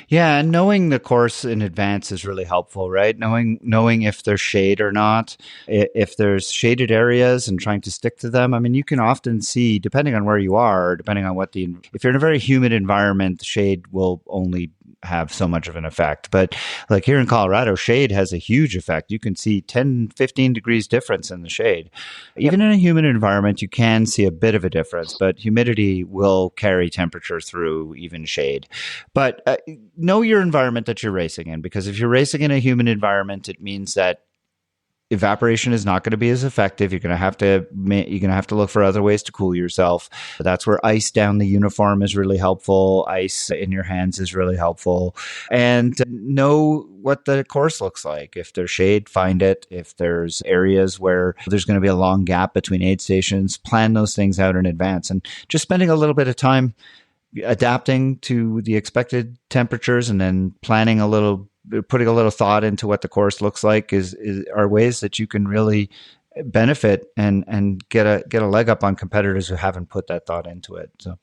Yeah, and knowing the course in advance is really helpful, right? Knowing if there's shade or not, if there's shaded areas and trying to stick to them. I mean, you can often see, depending on where you are, depending on if you're in a very humid environment, the shade will only have so much of an effect. But like here in Colorado, shade has a huge effect. You can see 10, 15 degrees difference in the shade. Even in a humid environment, you can see a bit of a difference, but humidity will carry temperature through even shade. But know your environment that you're racing in, because if you're racing in a humid environment, it means that evaporation is not going to be as effective. You're going to have to look for other ways to cool yourself. That's where ice down the uniform is really helpful. Ice in your hands is really helpful. And know what the course looks like. If there's shade, find it. If there's areas where there's going to be a long gap between aid stations, plan those things out in advance. And just spending a little bit of time adapting to the expected temperatures and then putting a little thought into what the course looks like are ways that you can really benefit and get a leg up on competitors who haven't put that thought into it. So,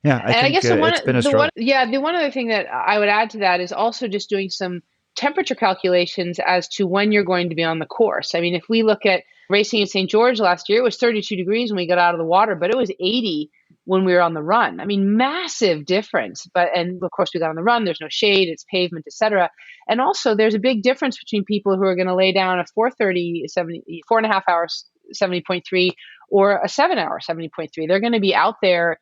yeah, I guess it's been a struggle. The one other thing that I would add to that is also just doing some temperature calculations as to when you're going to be on the course. I mean, if we look at Racing in St. George last year, it was 32 degrees when we got out of the water, but it was 80 when we were on the run. I mean, massive difference. And of course we got on the run, there's no shade, it's pavement, etc. And also there's a big difference between people who are going to lay down a 4.5 hours, 70.3 or a 7 hour 70.3. They're going to be out there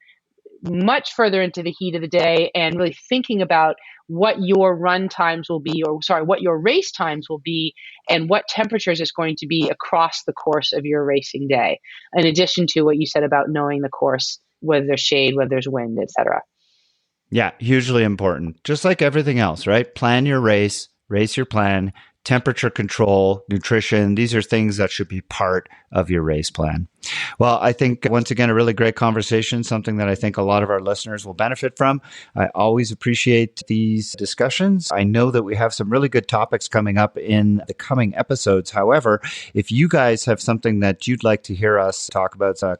much further into the heat of the day and really thinking about what your run times will be, what your race times will be, and what temperatures it's going to be across the course of your racing day. In addition to what you said about knowing the course, whether there's shade, whether there's wind, etc. Yeah, hugely important. Just like everything else, right? Plan your race your plan, temperature control, nutrition. These are things that should be part of your race plan. Well, I think once again, a really great conversation, something that I think a lot of our listeners will benefit from. I always appreciate these discussions. I know that we have some really good topics coming up in the coming episodes. However, if you guys have something that you'd like to hear us talk about, a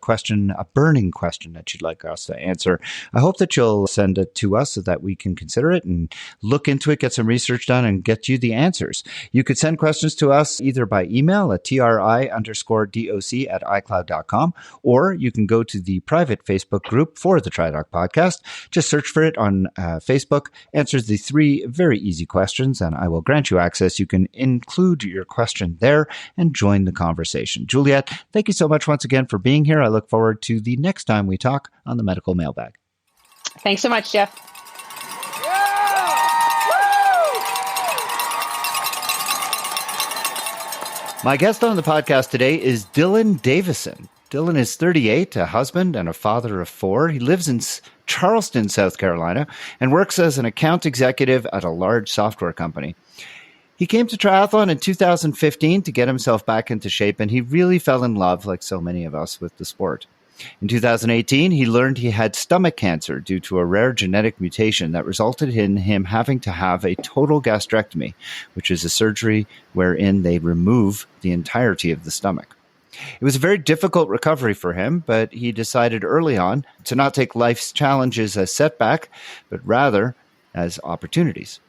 burning question that you'd like us to answer, I hope that you'll send it to us so that we can consider it and look into it, get some research done, and get you the answers. You could send questions to us either by email at tri_doc@icloud.com, or you can go to the private Facebook group for the TriDoc podcast. Just search for it on Facebook, answers the 3 very easy questions, and I will grant you access. You can include your question there and join the conversation. Juliet, thank you so much once again for being here. I look forward to the next time we talk on the Medical Mailbag. Thanks so much, Jeff. My guest on the podcast today is Dylan Davison. Dylan is 38, a husband and a father of 4. He lives in Charleston, South Carolina, and works as an account executive at a large software company. He came to triathlon in 2015 to get himself back into shape, and he really fell in love, like so many of us, with the sport. In 2018, he learned he had stomach cancer due to a rare genetic mutation that resulted in him having to have a total gastrectomy, which is a surgery wherein they remove the entirety of the stomach. It was a very difficult recovery for him, but he decided early on to not take life's challenges as setback, but rather as opportunities.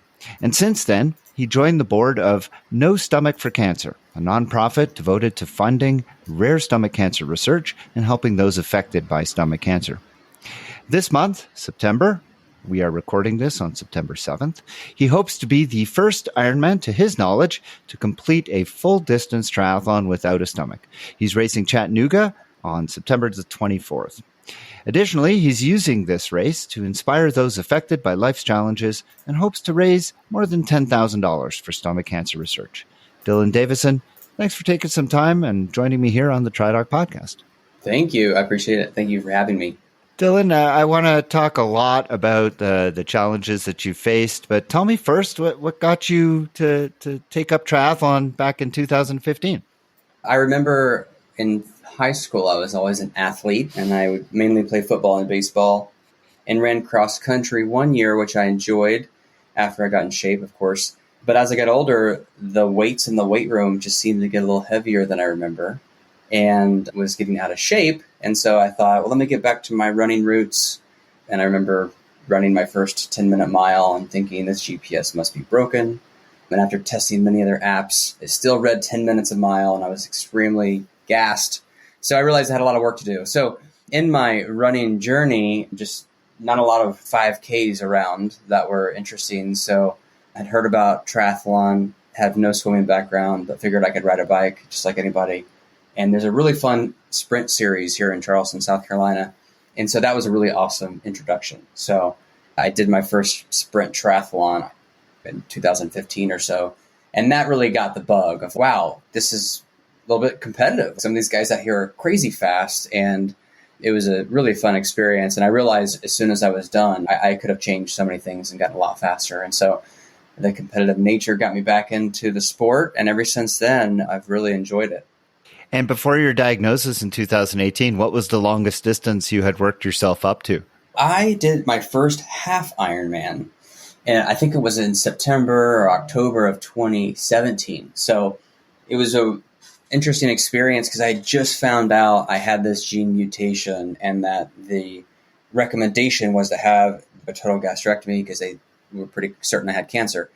And since then, he joined the board of No Stomach for Cancer, a nonprofit devoted to funding rare stomach cancer research and helping those affected by stomach cancer. This month, September, we are recording this on September 7th, he hopes to be the first Ironman, to his knowledge, to complete a full-distance triathlon without a stomach. He's racing Chattanooga on September the 24th. Additionally, he's using this race to inspire those affected by life's challenges and hopes to raise more than $10,000 for stomach cancer research. Dylan Davison, thanks for taking some time and joining me here on the TriDoc podcast. Thank you. I appreciate it. Thank you for having me. Dylan, I want to talk a lot about the challenges that you faced, but tell me first, what got you to take up triathlon back in 2015? I remember in high school, I was always an athlete, and I would mainly play football and baseball, and ran cross country one year, which I enjoyed after I got in shape, of course. But as I got older, the weights in the weight room just seemed to get a little heavier than I remember, and was getting out of shape. And so I thought, well, let me get back to my running roots. And I remember running my first 10-minute mile and thinking, this GPS must be broken. And after testing many other apps, it still read 10 minutes a mile, and I was extremely gassed. So I realized I had a lot of work to do. So in my running journey, just not a lot of 5Ks around that were interesting. So I'd heard about triathlon, had no swimming background, but figured I could ride a bike just like anybody. And there's a really fun sprint series here in Charleston, South Carolina. And so that was a really awesome introduction. So I did my first sprint triathlon in 2015 or so. And that really got the bug of, wow, this is a little bit competitive. Some of these guys out here are crazy fast. And it was a really fun experience. And I realized as soon as I was done, I could have changed so many things and gotten a lot faster. And so the competitive nature got me back into the sport. And ever since then, I've really enjoyed it. And before your diagnosis in 2018, what was the longest distance you had worked yourself up to? I did my first half Ironman, and I think it was in September or October of 2017. So it was a interesting experience because I just found out I had this gene mutation and that the recommendation was to have a total gastrectomy because they were pretty certain I had cancer.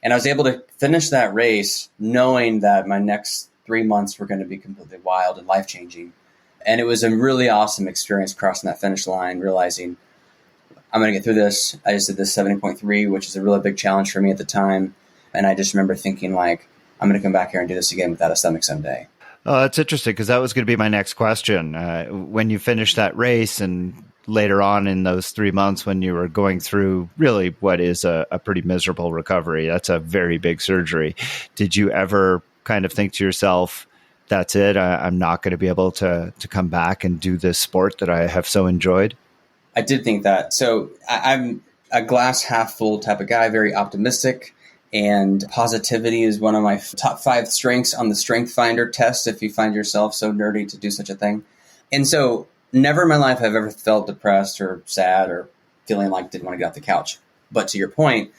And I was able to finish that race knowing that my next 3 months were going to be completely wild and life-changing. And it was a really awesome experience crossing that finish line, realizing I'm going to get through this. I just did this 70.3, which is a really big challenge for me at the time. And I just remember thinking like, I'm going to come back here and do this again without a stomach someday. Oh, that's interesting because that was going to be my next question. When you finished that race and later on in those 3 months when you were going through really what is a pretty miserable recovery, that's a very big surgery. Did you ever kind of think to yourself, that's it, I'm not going to be able to come back and do this sport that I have so enjoyed? I did think that. So I'm a glass half full type of guy, very optimistic. And positivity is one of my top 5 strengths on the Strength Finder test, if you find yourself so nerdy to do such a thing. And so never in my life have I ever felt depressed or sad or feeling like didn't want to get off the couch. But to your point,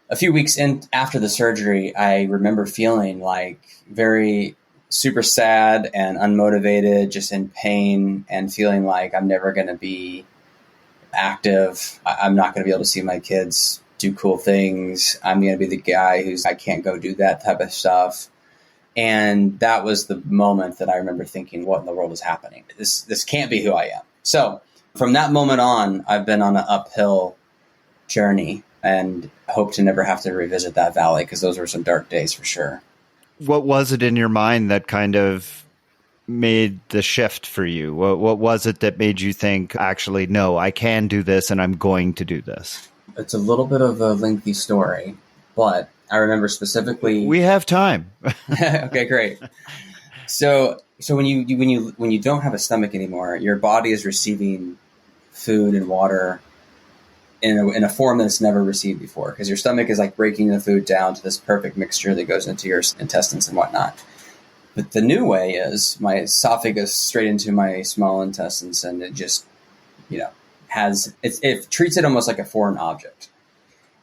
a few weeks in after the surgery, I remember feeling like very super sad and unmotivated, just in pain and feeling like I'm never going to be active. I'm not going to be able to see my kids do cool things. I'm going to be the guy I can't go do that type of stuff. And that was the moment that I remember thinking, what in the world is happening? This can't be who I am. So from that moment on, I've been on an uphill journey and hope to never have to revisit that valley because those were some dark days for sure. What was it in your mind that kind of made the shift for you? What was it that made you think, actually, no, I can do this and I'm going to do this? It's a little bit of a lengthy story, but I remember specifically. We have time. Okay, great. So when you don't have a stomach anymore, your body is receiving food and water in a form that it's never received before, because your stomach is like breaking the food down to this perfect mixture that goes into your intestines and whatnot. But the new way is my esophagus straight into my small intestines, and it just, it treats it almost like a foreign object.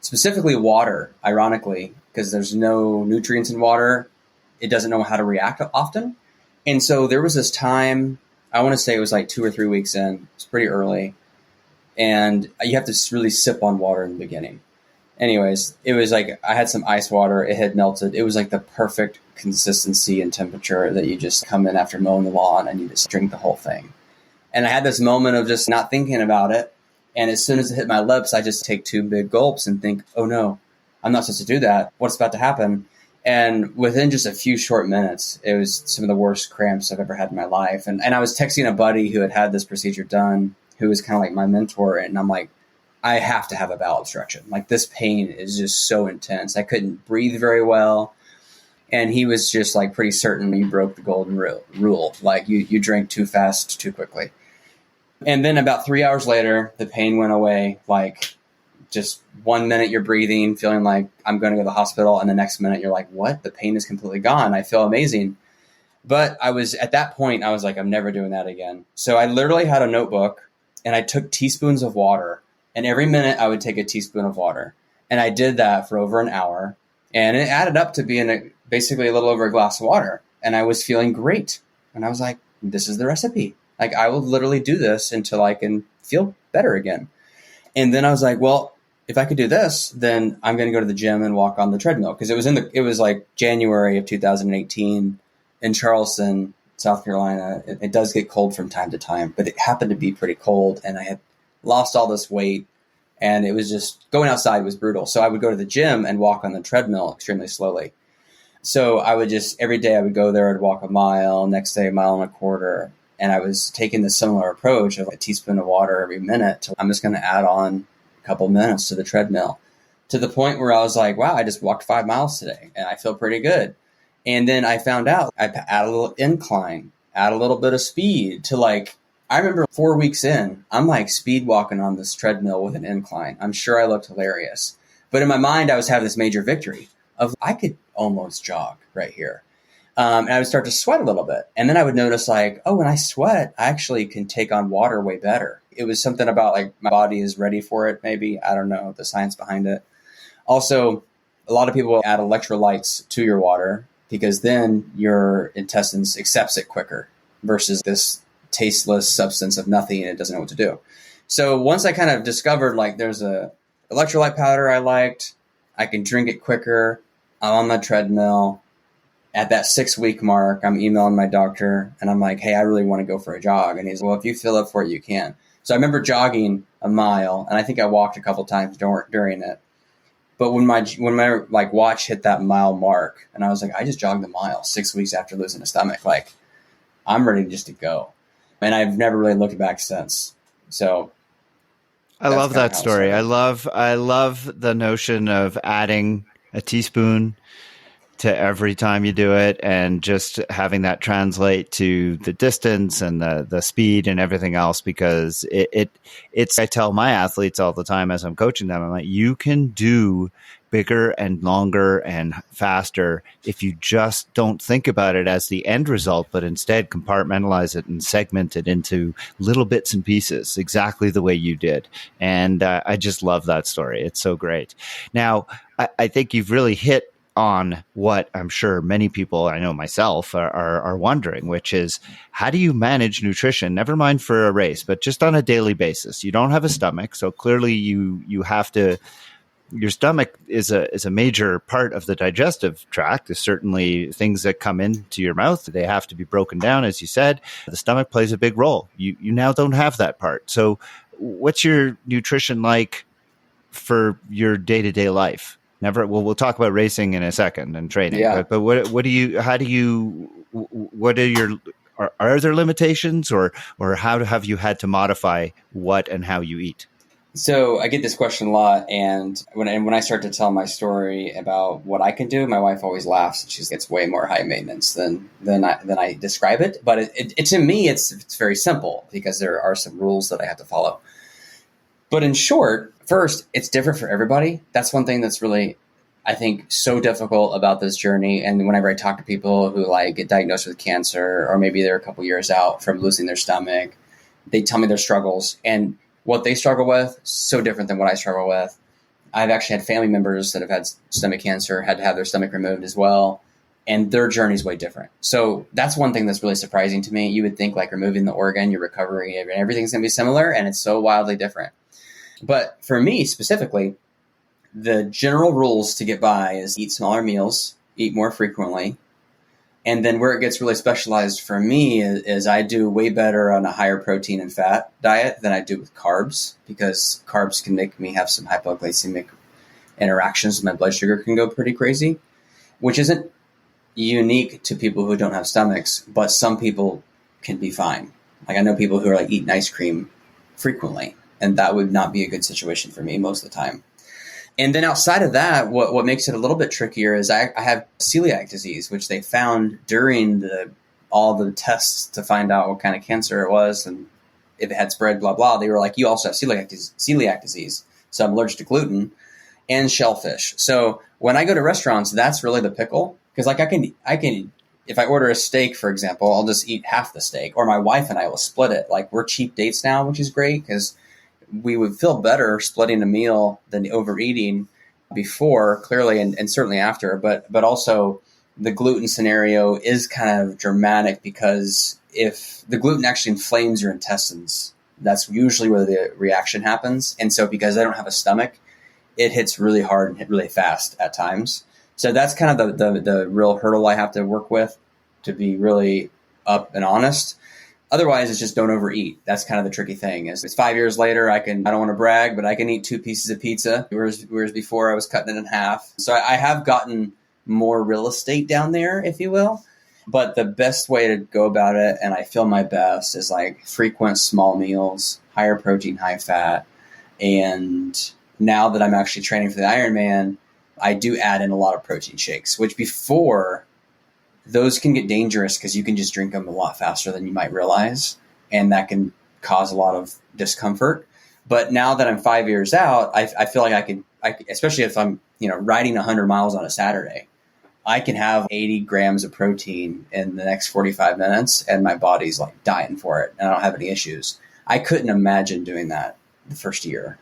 Specifically water, ironically, because there's no nutrients in water, it doesn't know how to react often. And so there was this time, I want to say it was like 2 or 3 weeks in, it's pretty early, and you have to really sip on water in the beginning. Anyways, it was like I had some ice water, it had melted. It was like the perfect consistency and temperature that you just come in after mowing the lawn and you just drink the whole thing. And I had this moment of just not thinking about it. And as soon as it hit my lips, I just take 2 big gulps and think, oh no, I'm not supposed to do that. What's about to happen? And within just a few short minutes, it was some of the worst cramps I've ever had in my life. And I was texting a buddy who had this procedure done, who was kind of like my mentor. And I'm like, I have to have a bowel obstruction. Like, this pain is just so intense. I couldn't breathe very well. And he was just like pretty certain you broke the golden rule. Like you drank too fast, too quickly. And then about 3 hours later, the pain went away. Like, just 1 minute you're breathing, feeling like I'm going to go to the hospital. And the next minute you're like, what? The pain is completely gone. I feel amazing. But at that point, I was like, I'm never doing that again. So I literally had a notebook and I took teaspoons of water, and every minute I would take a teaspoon of water. And I did that for over an hour, and it added up to being basically a little over a glass of water. And I was feeling great. And I was like, this is the recipe. Like, I will literally do this until I can feel better again. And then I was like, well, if I could do this, then I'm going to go to the gym and walk on the treadmill. Because it was like January of 2018 in Charleston, South Carolina. It does get cold from time to time, but it happened to be pretty cold. And I had lost all this weight, and it was just going outside was brutal. So I would go to the gym and walk on the treadmill extremely slowly. So I would every day I would go there, I'd walk a mile, next day a mile and a quarter. And I was taking the similar approach of a teaspoon of water every minute. I'm just going to add on a couple minutes to the treadmill, to the point where I was like, wow, I just walked 5 miles today and I feel pretty good. And then I found out I add a little incline, add a little bit of speed to I remember 4 weeks in, I'm like speed walking on this treadmill with an incline. I'm sure I looked hilarious. But in my mind, I was having this major victory of I could almost jog right here. And I would start to sweat a little bit. And then I would notice when I sweat, I actually can take on water way better. It was something about my body is ready for it, maybe. I don't know the science behind it. Also, a lot of people add electrolytes to your water because then your intestines accepts it quicker versus this tasteless substance of nothing and it doesn't know what to do. So once I kind of discovered there's a electrolyte powder I liked, I can drink it quicker, I'm on the treadmill, at that 6-week mark, I'm emailing my doctor and I'm like, hey, I really want to go for a jog. And he's, well, if you feel up for it, you can. So I remember jogging a mile, and I think I walked a couple times during it. But when my like watch hit that mile mark, and I was like, I just jogged a mile 6 weeks after losing a stomach. Like, I'm ready just to go. And I've never really looked back since. So I love that story. I love the notion of adding a teaspoon to every time you do it, and just having that translate to the distance and the speed and everything else, because it's I tell my athletes all the time as I'm coaching them, I'm like, you can do bigger and longer and faster if you just don't think about it as the end result, but instead compartmentalize it and segment it into little bits and pieces, exactly the way you did. And I just love that story. It's so great. Now, I think you've really hit on what I'm sure many people, I know myself, are wondering, which is, how do you manage nutrition? Never mind for a race, but just on a daily basis. You don't have a stomach, so clearly you have to. Your stomach is a major part of the digestive tract. There's certainly things that come into your mouth. They have to be broken down, as you said. The stomach plays a big role. You now don't have that part. So what's your nutrition like for your day-to-day life? We'll talk about racing in a second and training. Yeah. But what do you? How do you? What are your? Are there limitations, or how have you had to modify what and how you eat? So I get this question a lot, and when I start to tell my story about what I can do, my wife always laughs. She gets way more high maintenance than I describe it. But it to me, it's very simple, because there are some rules that I have to follow. But in short, first, it's different for everybody. That's one thing that's really, I think, so difficult about this journey. And whenever I talk to people who like get diagnosed with cancer, or maybe they're a couple years out from losing their stomach, they tell me their struggles, and what they struggle with, so different than what I struggle with. I've actually had family members that have had stomach cancer, had to have their stomach removed as well, and their journey is way different. So that's one thing that's really surprising to me. You would think like removing the organ, your recovery, everything's going to be similar, and it's so wildly different. But for me specifically, the general rules to get by is eat smaller meals, eat more frequently. And then where it gets really specialized for me is I do way better on a higher protein and fat diet than I do with carbs, because carbs can make me have some hypoglycemic interactions. My blood sugar can go pretty crazy, which isn't unique to people who don't have stomachs, but some people can be fine. Like, I know people who are like eating ice cream frequently, and that would not be a good situation for me most of the time. And then outside of that, what makes it a little bit trickier is I have celiac disease, which they found during all the tests to find out what kind of cancer it was and if it had spread, blah, blah. They were like, you also have celiac disease. So I'm allergic to gluten and shellfish. So when I go to restaurants, that's really the pickle. Because like I can, if I order a steak, for example, I'll just eat half the steak, or my wife and I will split it. Like, we're cheap dates now, which is great, because we would feel better splitting a meal than overeating before, clearly, and certainly after. But also the gluten scenario is kind of dramatic, because if the gluten actually inflames your intestines, that's usually where the reaction happens. And so because I don't have a stomach, it hits really hard and hit really fast at times. So that's kind of the real hurdle I have to work with, to be really up and honest. Otherwise, it's just don't overeat. That's kind of the tricky thing. Is it's 5 years later, I don't want to brag, but I can eat 2 pieces of pizza, whereas before I was cutting it in half. So I have gotten more real estate down there, if you will. But the best way to go about it, and I feel my best, is like frequent small meals, higher protein, high fat. And now that I'm actually training for the Ironman, I do add in a lot of protein shakes, which before, those can get dangerous because you can just drink them a lot faster than you might realize. And that can cause a lot of discomfort. But now that I'm 5 years out, I feel like I can, especially if I'm, riding 100 miles on a Saturday, I can have 80 grams of protein in the next 45 minutes and my body's like dying for it. And I don't have any issues. I couldn't imagine doing that the first year.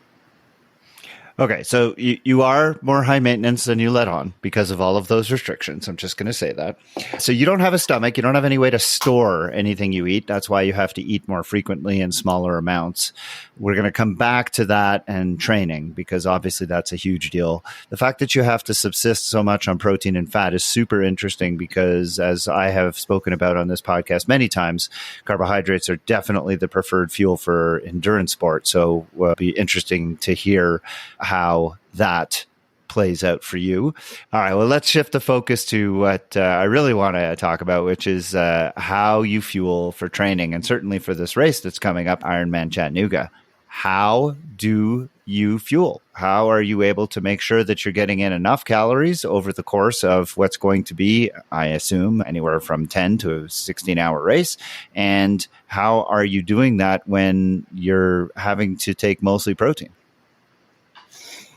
Okay, so you are more high maintenance than you let on because of all of those restrictions. I'm just going to say that. So you don't have a stomach. You don't have any way to store anything you eat. That's why you have to eat more frequently in smaller amounts. We're going to come back to that and training because obviously that's a huge deal. The fact that you have to subsist so much on protein and fat is super interesting because, as I have spoken about on this podcast many times, carbohydrates are definitely the preferred fuel for endurance sport. So it'll be interesting to hear how that plays out for you. All right, well, let's shift the focus to what I really want to talk about, which is how you fuel for training, and certainly for this race that's coming up, Ironman Chattanooga. How do you fuel? How are you able to make sure that you're getting in enough calories over the course of what's going to be, I assume, anywhere from 10 to a 16-hour race? And how are you doing that when you're having to take mostly protein?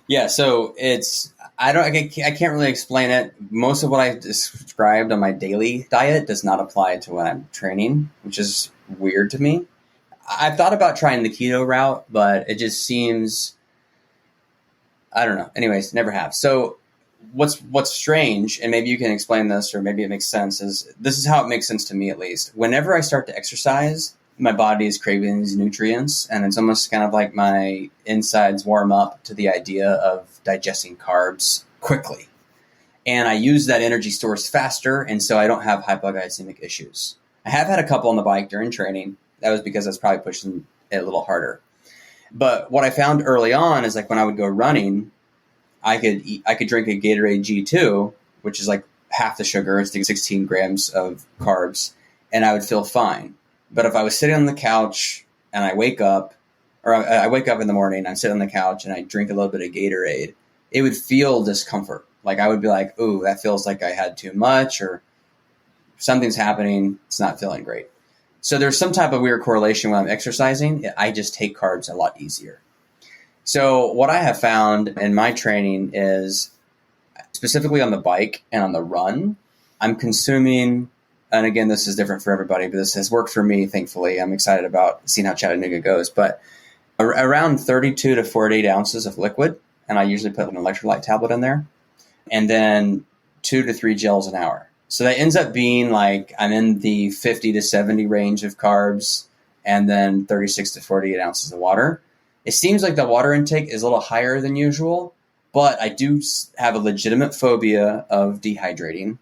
Yeah, so I can't really explain it. Most of what I described on my daily diet does not apply to when I'm training, which is weird to me. I've thought about trying the keto route, but it just seems, I don't know. Anyways, never have. So what's strange, and maybe you can explain this, or maybe it makes sense, is this is how it makes sense to me, at least. Whenever I start to exercise, my body is craving these nutrients, and it's almost kind of like my insides warm up to the idea of digesting carbs quickly. And I use that energy source faster, and so I don't have hypoglycemic issues. I have had a couple on the bike during training. That was because I was probably pushing it a little harder. But what I found early on is, like, when I would go running, I could drink a Gatorade G2, which is like half the sugar. It's 16 grams of carbs, and I would feel fine. But if I was sitting on the couch and I wake up in the morning, I'm sitting on the couch and I drink a little bit of Gatorade, it would feel discomfort. Like, I would be like, ooh, that feels like I had too much, or something's happening. It's not feeling great. So there's some type of weird correlation when I'm exercising. I just take carbs a lot easier. So what I have found in my training is, specifically on the bike and on the run, I'm consuming, and again, this is different for everybody, but this has worked for me, thankfully. I'm excited about seeing how Chattanooga goes. But around 32 to 48 ounces of liquid, and I usually put an electrolyte tablet in there, and then 2 to 3 gels an hour. So that ends up being like I'm in the 50 to 70 range of carbs, and then 36 to 48 ounces of water. It seems like the water intake is a little higher than usual, but I do have a legitimate phobia of dehydrating.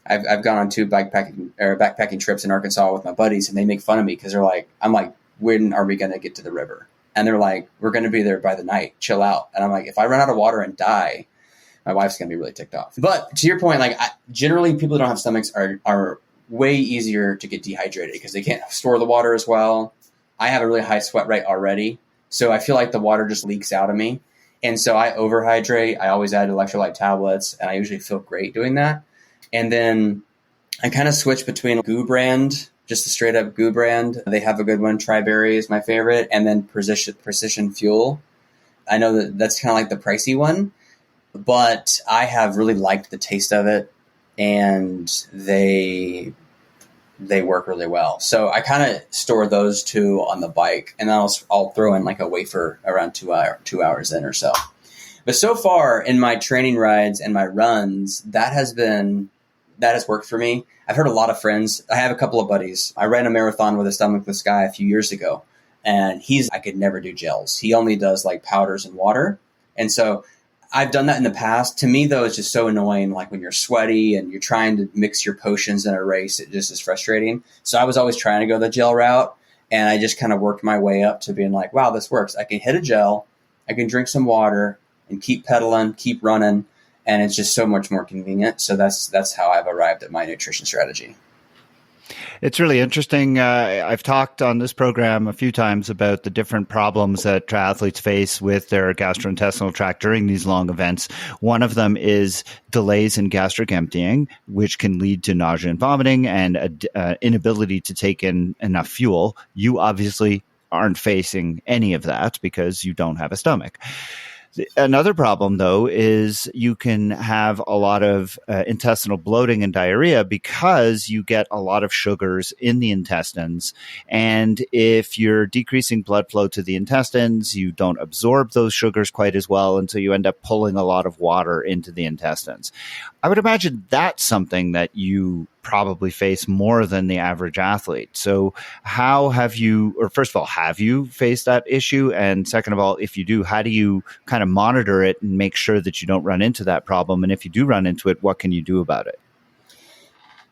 I've gone on 2 backpacking trips in Arkansas with my buddies, and they make fun of me because I'm like, when are we going to get to the river? And they're like, we're going to be there by the night. Chill out. And I'm like, if I run out of water and die, my wife's going to be really ticked off. But to your point, like, generally people who don't have stomachs are way easier to get dehydrated because they can't store the water as well. I have a really high sweat rate already, so I feel like the water just leaks out of me. And so I overhydrate. I always add electrolyte tablets, and I usually feel great doing that. And then I kind of switch between Goo brand, just a straight up Goo brand. They have a good one. Tri-Berry is my favorite. And then Precision Fuel. I know that's kind of like the pricey one, but I have really liked the taste of it, and they work really well. So I kind of store those 2 on the bike, and then I'll throw in like a wafer around 2 hours in or so. But so far in my training rides and my runs, that has worked for me. I've heard a lot of friends. I have a couple of buddies. I ran a marathon with a Stomachless guy a few years ago, and I could never do gels. He only does like powders and water. And so I've done that in the past. To me, though, it's just so annoying. Like, when you're sweaty and you're trying to mix your potions in a race, it just is frustrating. So I was always trying to go the gel route, and I just kind of worked my way up to being like, wow, this works. I can hit a gel, I can drink some water, and keep pedaling, keep running, and it's just so much more convenient. So that's how I've arrived at my nutrition strategy. It's really interesting. I've talked on this program a few times about the different problems that triathletes face with their gastrointestinal tract during these long events. One of them is delays in gastric emptying, which can lead to nausea and vomiting and inability to take in enough fuel. You obviously aren't facing any of that because you don't have a stomach. Another problem, though, is you can have a lot of intestinal bloating and diarrhea because you get a lot of sugars in the intestines. And if you're decreasing blood flow to the intestines, you don't absorb those sugars quite as well. And so you end up pulling a lot of water into the intestines. I would imagine that's something that you probably face more than the average athlete. So how have you, or first of all, have you faced that issue? And second of all, if you do, how do you kind of monitor it and make sure that you don't run into that problem? And if you do run into it, what can you do about it?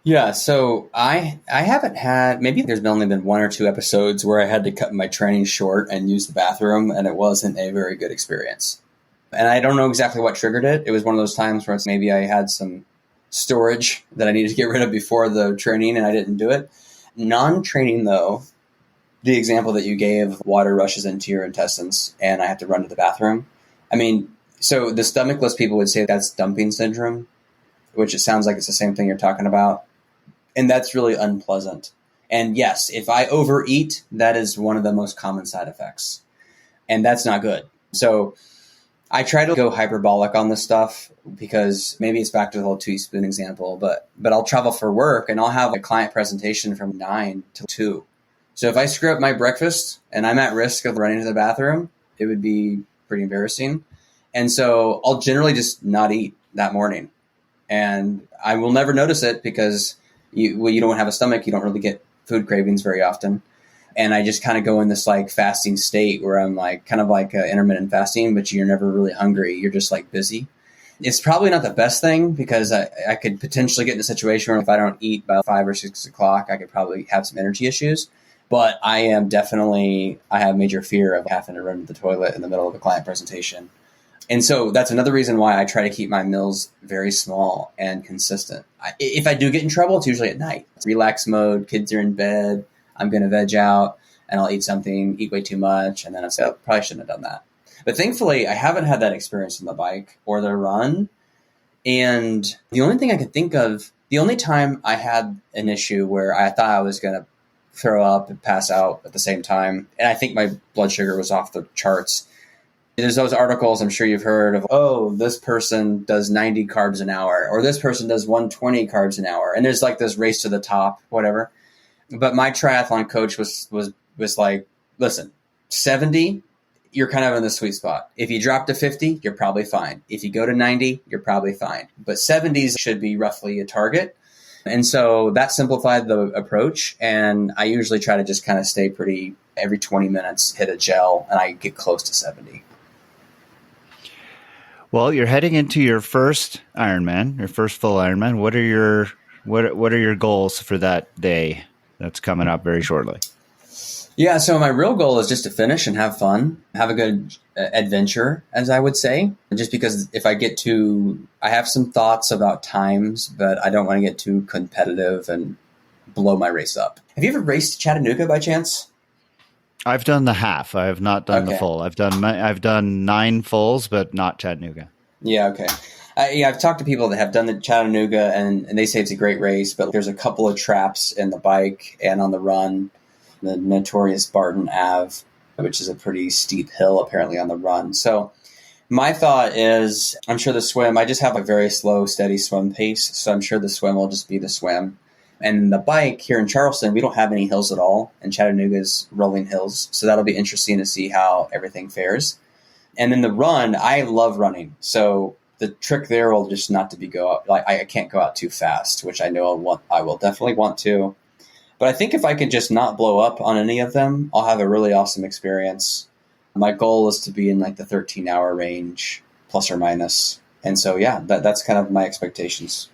Yeah, so I haven't had, maybe there's only been one or two episodes where I had to cut my training short and use the bathroom, and it wasn't a very good experience. And I don't know exactly what triggered it. It was one of those times where maybe I had some storage that I needed to get rid of before the training and I didn't do it. Non-training though, the example that you gave, water rushes into your intestines and I have to run to the bathroom. I mean, so the stomachless people would say that's dumping syndrome, which it sounds like it's the same thing you're talking about. And that's really unpleasant. And yes, if I overeat, that is one of the most common side effects. And that's not good. So I try to go hyperbolic on this stuff because maybe it's back to the whole teaspoon example, but I'll travel for work and I'll have a client presentation from 9 to 2. So if I screw up my breakfast and I'm at risk of running to the bathroom, it would be pretty embarrassing. And so I'll generally just not eat that morning. And I will never notice it because you don't have a stomach, you don't really get food cravings very often. And I just kind of go in this like fasting state where I'm like kind of like intermittent fasting, but you're never really hungry. You're just like busy. It's probably not the best thing because I could potentially get in a situation where if I don't eat by 5 or 6 o'clock, I could probably have some energy issues. But I have major fear of having to run to the toilet in the middle of a client presentation. And so that's another reason why I try to keep my meals very small and consistent. If I do get in trouble, it's usually at night. It's relax mode, kids are in bed. I'm going to veg out and I'll eat something, eat way too much. And then I say, oh, probably shouldn't have done that. But thankfully, I haven't had that experience on the bike or the run. And the only thing I could think of, the only time I had an issue where I thought I was going to throw up and pass out at the same time, and I think my blood sugar was off the charts. There's those articles I'm sure you've heard of, oh, this person does 90 carbs an hour, or this person does 120 carbs an hour. And there's like this race to the top, whatever. But my triathlon coach was like, listen, 70, you're kind of in the sweet spot. If you drop to 50, you're probably fine. If you go to 90, you're probably fine. But 70s should be roughly a target. And so that simplified the approach. And I usually try to just kind of stay pretty, every 20 minutes, hit a gel, and I get close to 70. Well, you're heading into your first Ironman, your first full Ironman. What are your goals for that day that's coming up very shortly? Yeah, so my real goal is just to finish and have fun, have a good adventure, as I would say. Just because if I have some thoughts about times, but I don't want to get too competitive and blow my race up. Have you ever raced Chattanooga by chance? I've done the half. I have not done the full. I've done 9 fulls, but not Chattanooga. Yeah, okay. I've talked to people that have done the Chattanooga, and they say it's a great race, but there's a couple of traps in the bike and on the run. The notorious Barton Ave, which is a pretty steep hill apparently on the run. So my thought is, I'm sure the swim, I just have a very slow, steady swim pace. So I'm sure the swim will just be the swim. And the bike here in Charleston, we don't have any hills at all. And Chattanooga's rolling hills. So that'll be interesting to see how everything fares. And then the run, I love running. So the trick there will just not to be go out. Like I can't go out too fast, which I know I will definitely want to. But I think if I can just not blow up on any of them, I'll have a really awesome experience. My goal is to be in like the 13-hour range, plus or minus. And so, yeah, that's kind of my expectations.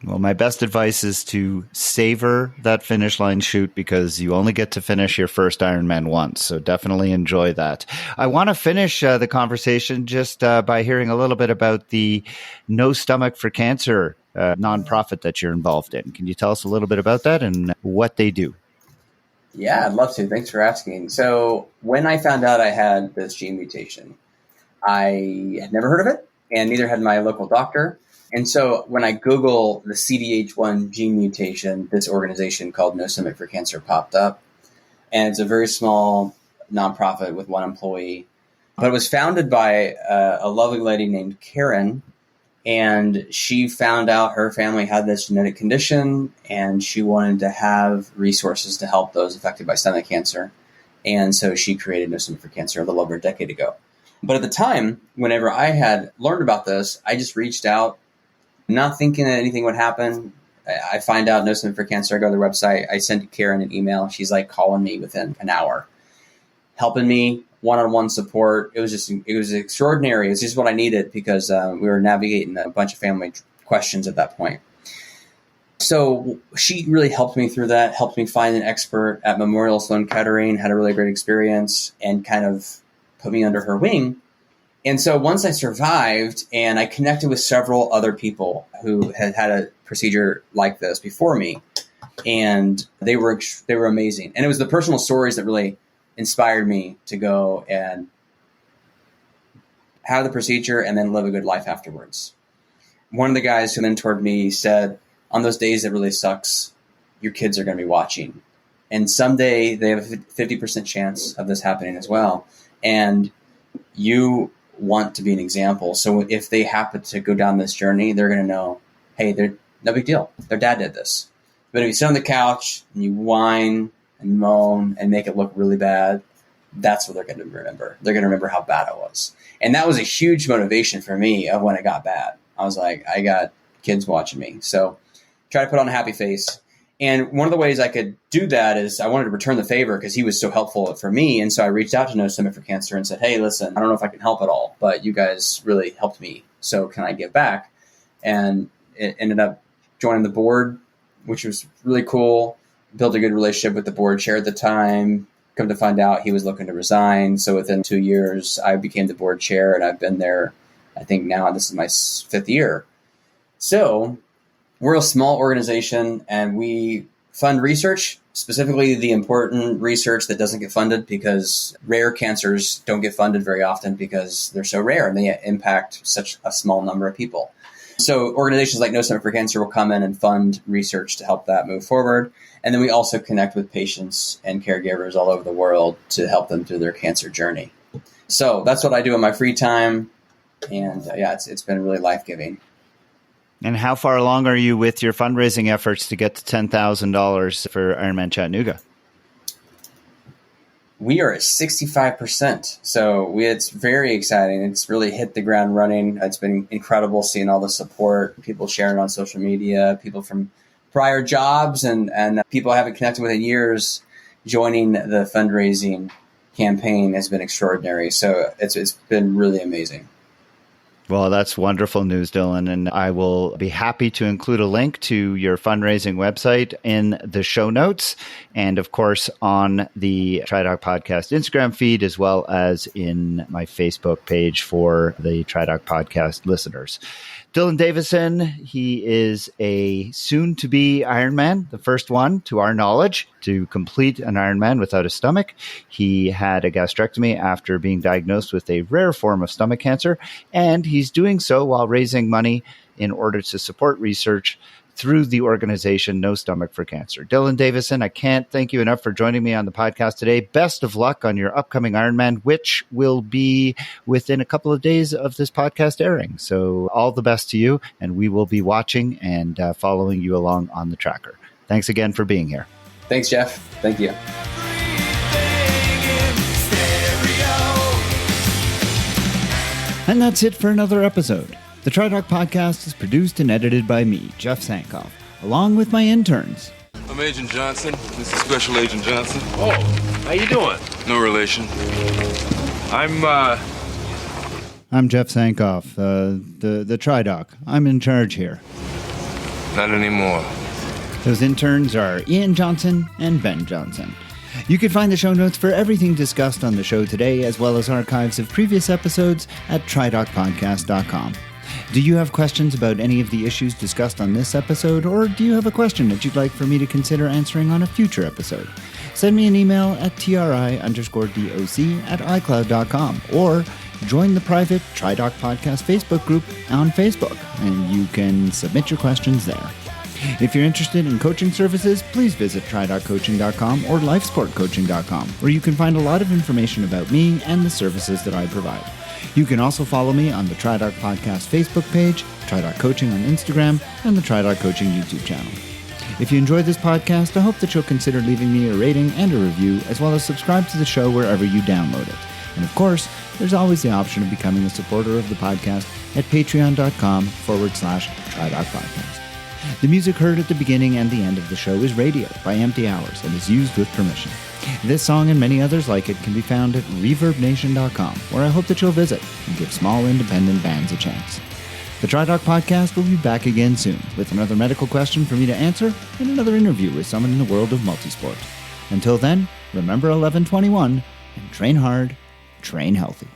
Well, my best advice is to savor that finish line shoot because you only get to finish your first Ironman once. So definitely enjoy that. I want to finish the conversation just by hearing a little bit about the No Stomach for Cancer nonprofit that you're involved in. Can you tell us a little bit about that and what they do? Yeah, I'd love to. Thanks for asking. So when I found out I had this gene mutation, I had never heard of it, and neither had my local doctor. And so when I Google the CDH1 gene mutation, this organization called No Stomach for Cancer popped up. And it's a very small nonprofit with one employee. But it was founded by a lovely lady named Karen, and she found out her family had this genetic condition, and she wanted to have resources to help those affected by stomach cancer. And so she created No Stomach for Cancer a little over a decade ago. But at the time, whenever I had learned about this, I just reached out, not thinking that anything would happen. I find out No Stomach for Cancer. I go to the website. I send Karen an email. She's like calling me within an hour, helping me, one-on-one support. It was extraordinary. It's just what I needed because we were navigating a bunch of family questions at that point. So she really helped me through that, helped me find an expert at Memorial Sloan Kettering, had a really great experience, and kind of put me under her wing. And so once I survived, and I connected with several other people who had had a procedure like this before me, and they were amazing. And it was the personal stories that really inspired me to go and have the procedure and then live a good life afterwards. One of the guys who mentored me said, on those days that really sucks, your kids are going to be watching. And someday they have a 50% chance of this happening as well. And you want to be an example. So if they happen to go down this journey, they're going to know, hey, they're no big deal. Their dad did this. But if you sit on the couch and you whine and moan and make it look really bad, that's what they're going to remember. They're going to remember how bad it was. And that was a huge motivation for me of when it got bad. I was like, I got kids watching me. So try to put on a happy face. And one of the ways I could do that is I wanted to return the favor because he was so helpful for me. And so I reached out to No Stomach for Cancer and said, hey, listen, I don't know if I can help at all, but you guys really helped me. So can I give back? And it ended up joining the board, which was really cool. Built a good relationship with the board chair at the time. Come to find out he was looking to resign. So within 2 years, I became the board chair, and I've been there, I think now this is my 5th year. So we're a small organization, and we fund research, specifically the important research that doesn't get funded because rare cancers don't get funded very often because they're so rare and they impact such a small number of people. So organizations like No Stomach for Cancer will come in and fund research to help that move forward. And then we also connect with patients and caregivers all over the world to help them through their cancer journey. So that's what I do in my free time. And it's been really life-giving. And how far along are you with your fundraising efforts to get to $10,000 for Ironman Chattanooga? We are at 65%. So it's very exciting. It's really hit the ground running. It's been incredible seeing all the support, people sharing on social media, people from prior jobs and people I haven't connected with in years joining the fundraising campaign has been extraordinary. So it's been really amazing. Well, that's wonderful news, Dylan, and I will be happy to include a link to your fundraising website in the show notes and, of course, on the TriDoc Podcast Instagram feed, as well as in my Facebook page for the TriDoc Podcast listeners. Dylan Davison, he is a soon-to-be Ironman, the first one, to our knowledge, to complete an Ironman without a stomach. He had a gastrectomy after being diagnosed with a rare form of stomach cancer, and he's doing so while raising money in order to support research through the organization No Stomach for Cancer. Dylan Davison, I can't thank you enough for joining me on the podcast today. Best of luck on your upcoming Ironman, which will be within a couple of days of this podcast airing. So all the best to you, and we will be watching and following you along on the tracker. Thanks again for being here. Thanks, Jeff. Thank you. And that's it for another episode. The TriDoc Podcast is produced and edited by me, Jeff Sankoff, along with my interns. I'm Agent Johnson. This is Special Agent Johnson. Oh, how you doing? No relation. I'm Jeff Sankoff, the TriDoc. I'm in charge here. Not anymore. Those interns are Ian Johnson and Ben Johnson. You can find the show notes for everything discussed on the show today, as well as archives of previous episodes at tridocpodcast.com. Do you have questions about any of the issues discussed on this episode, or do you have a question that you'd like for me to consider answering on a future episode? Send me an email at tri_doc@icloud.com, or join the private TriDoc Podcast Facebook group on Facebook, and you can submit your questions there. If you're interested in coaching services, please visit try.coaching.com or lifesportcoaching.com, where you can find a lot of information about me and the services that I provide. You can also follow me on the TriDoc Podcast Facebook page, TriDoc Coaching on Instagram, and the TriDoc Coaching YouTube channel. If you enjoyed this podcast, I hope that you'll consider leaving me a rating and a review, as well as subscribe to the show wherever you download it. And of course, there's always the option of becoming a supporter of the podcast at patreon.com/TriDoc Podcast. The music heard at the beginning and the end of the show is Radio by Empty Hours and is used with permission. This song and many others like it can be found at ReverbNation.com, where I hope that you'll visit and give small independent bands a chance. The TriDoc Podcast will be back again soon with another medical question for me to answer and another interview with someone in the world of multisport. Until then, remember 1121 and train hard, train healthy.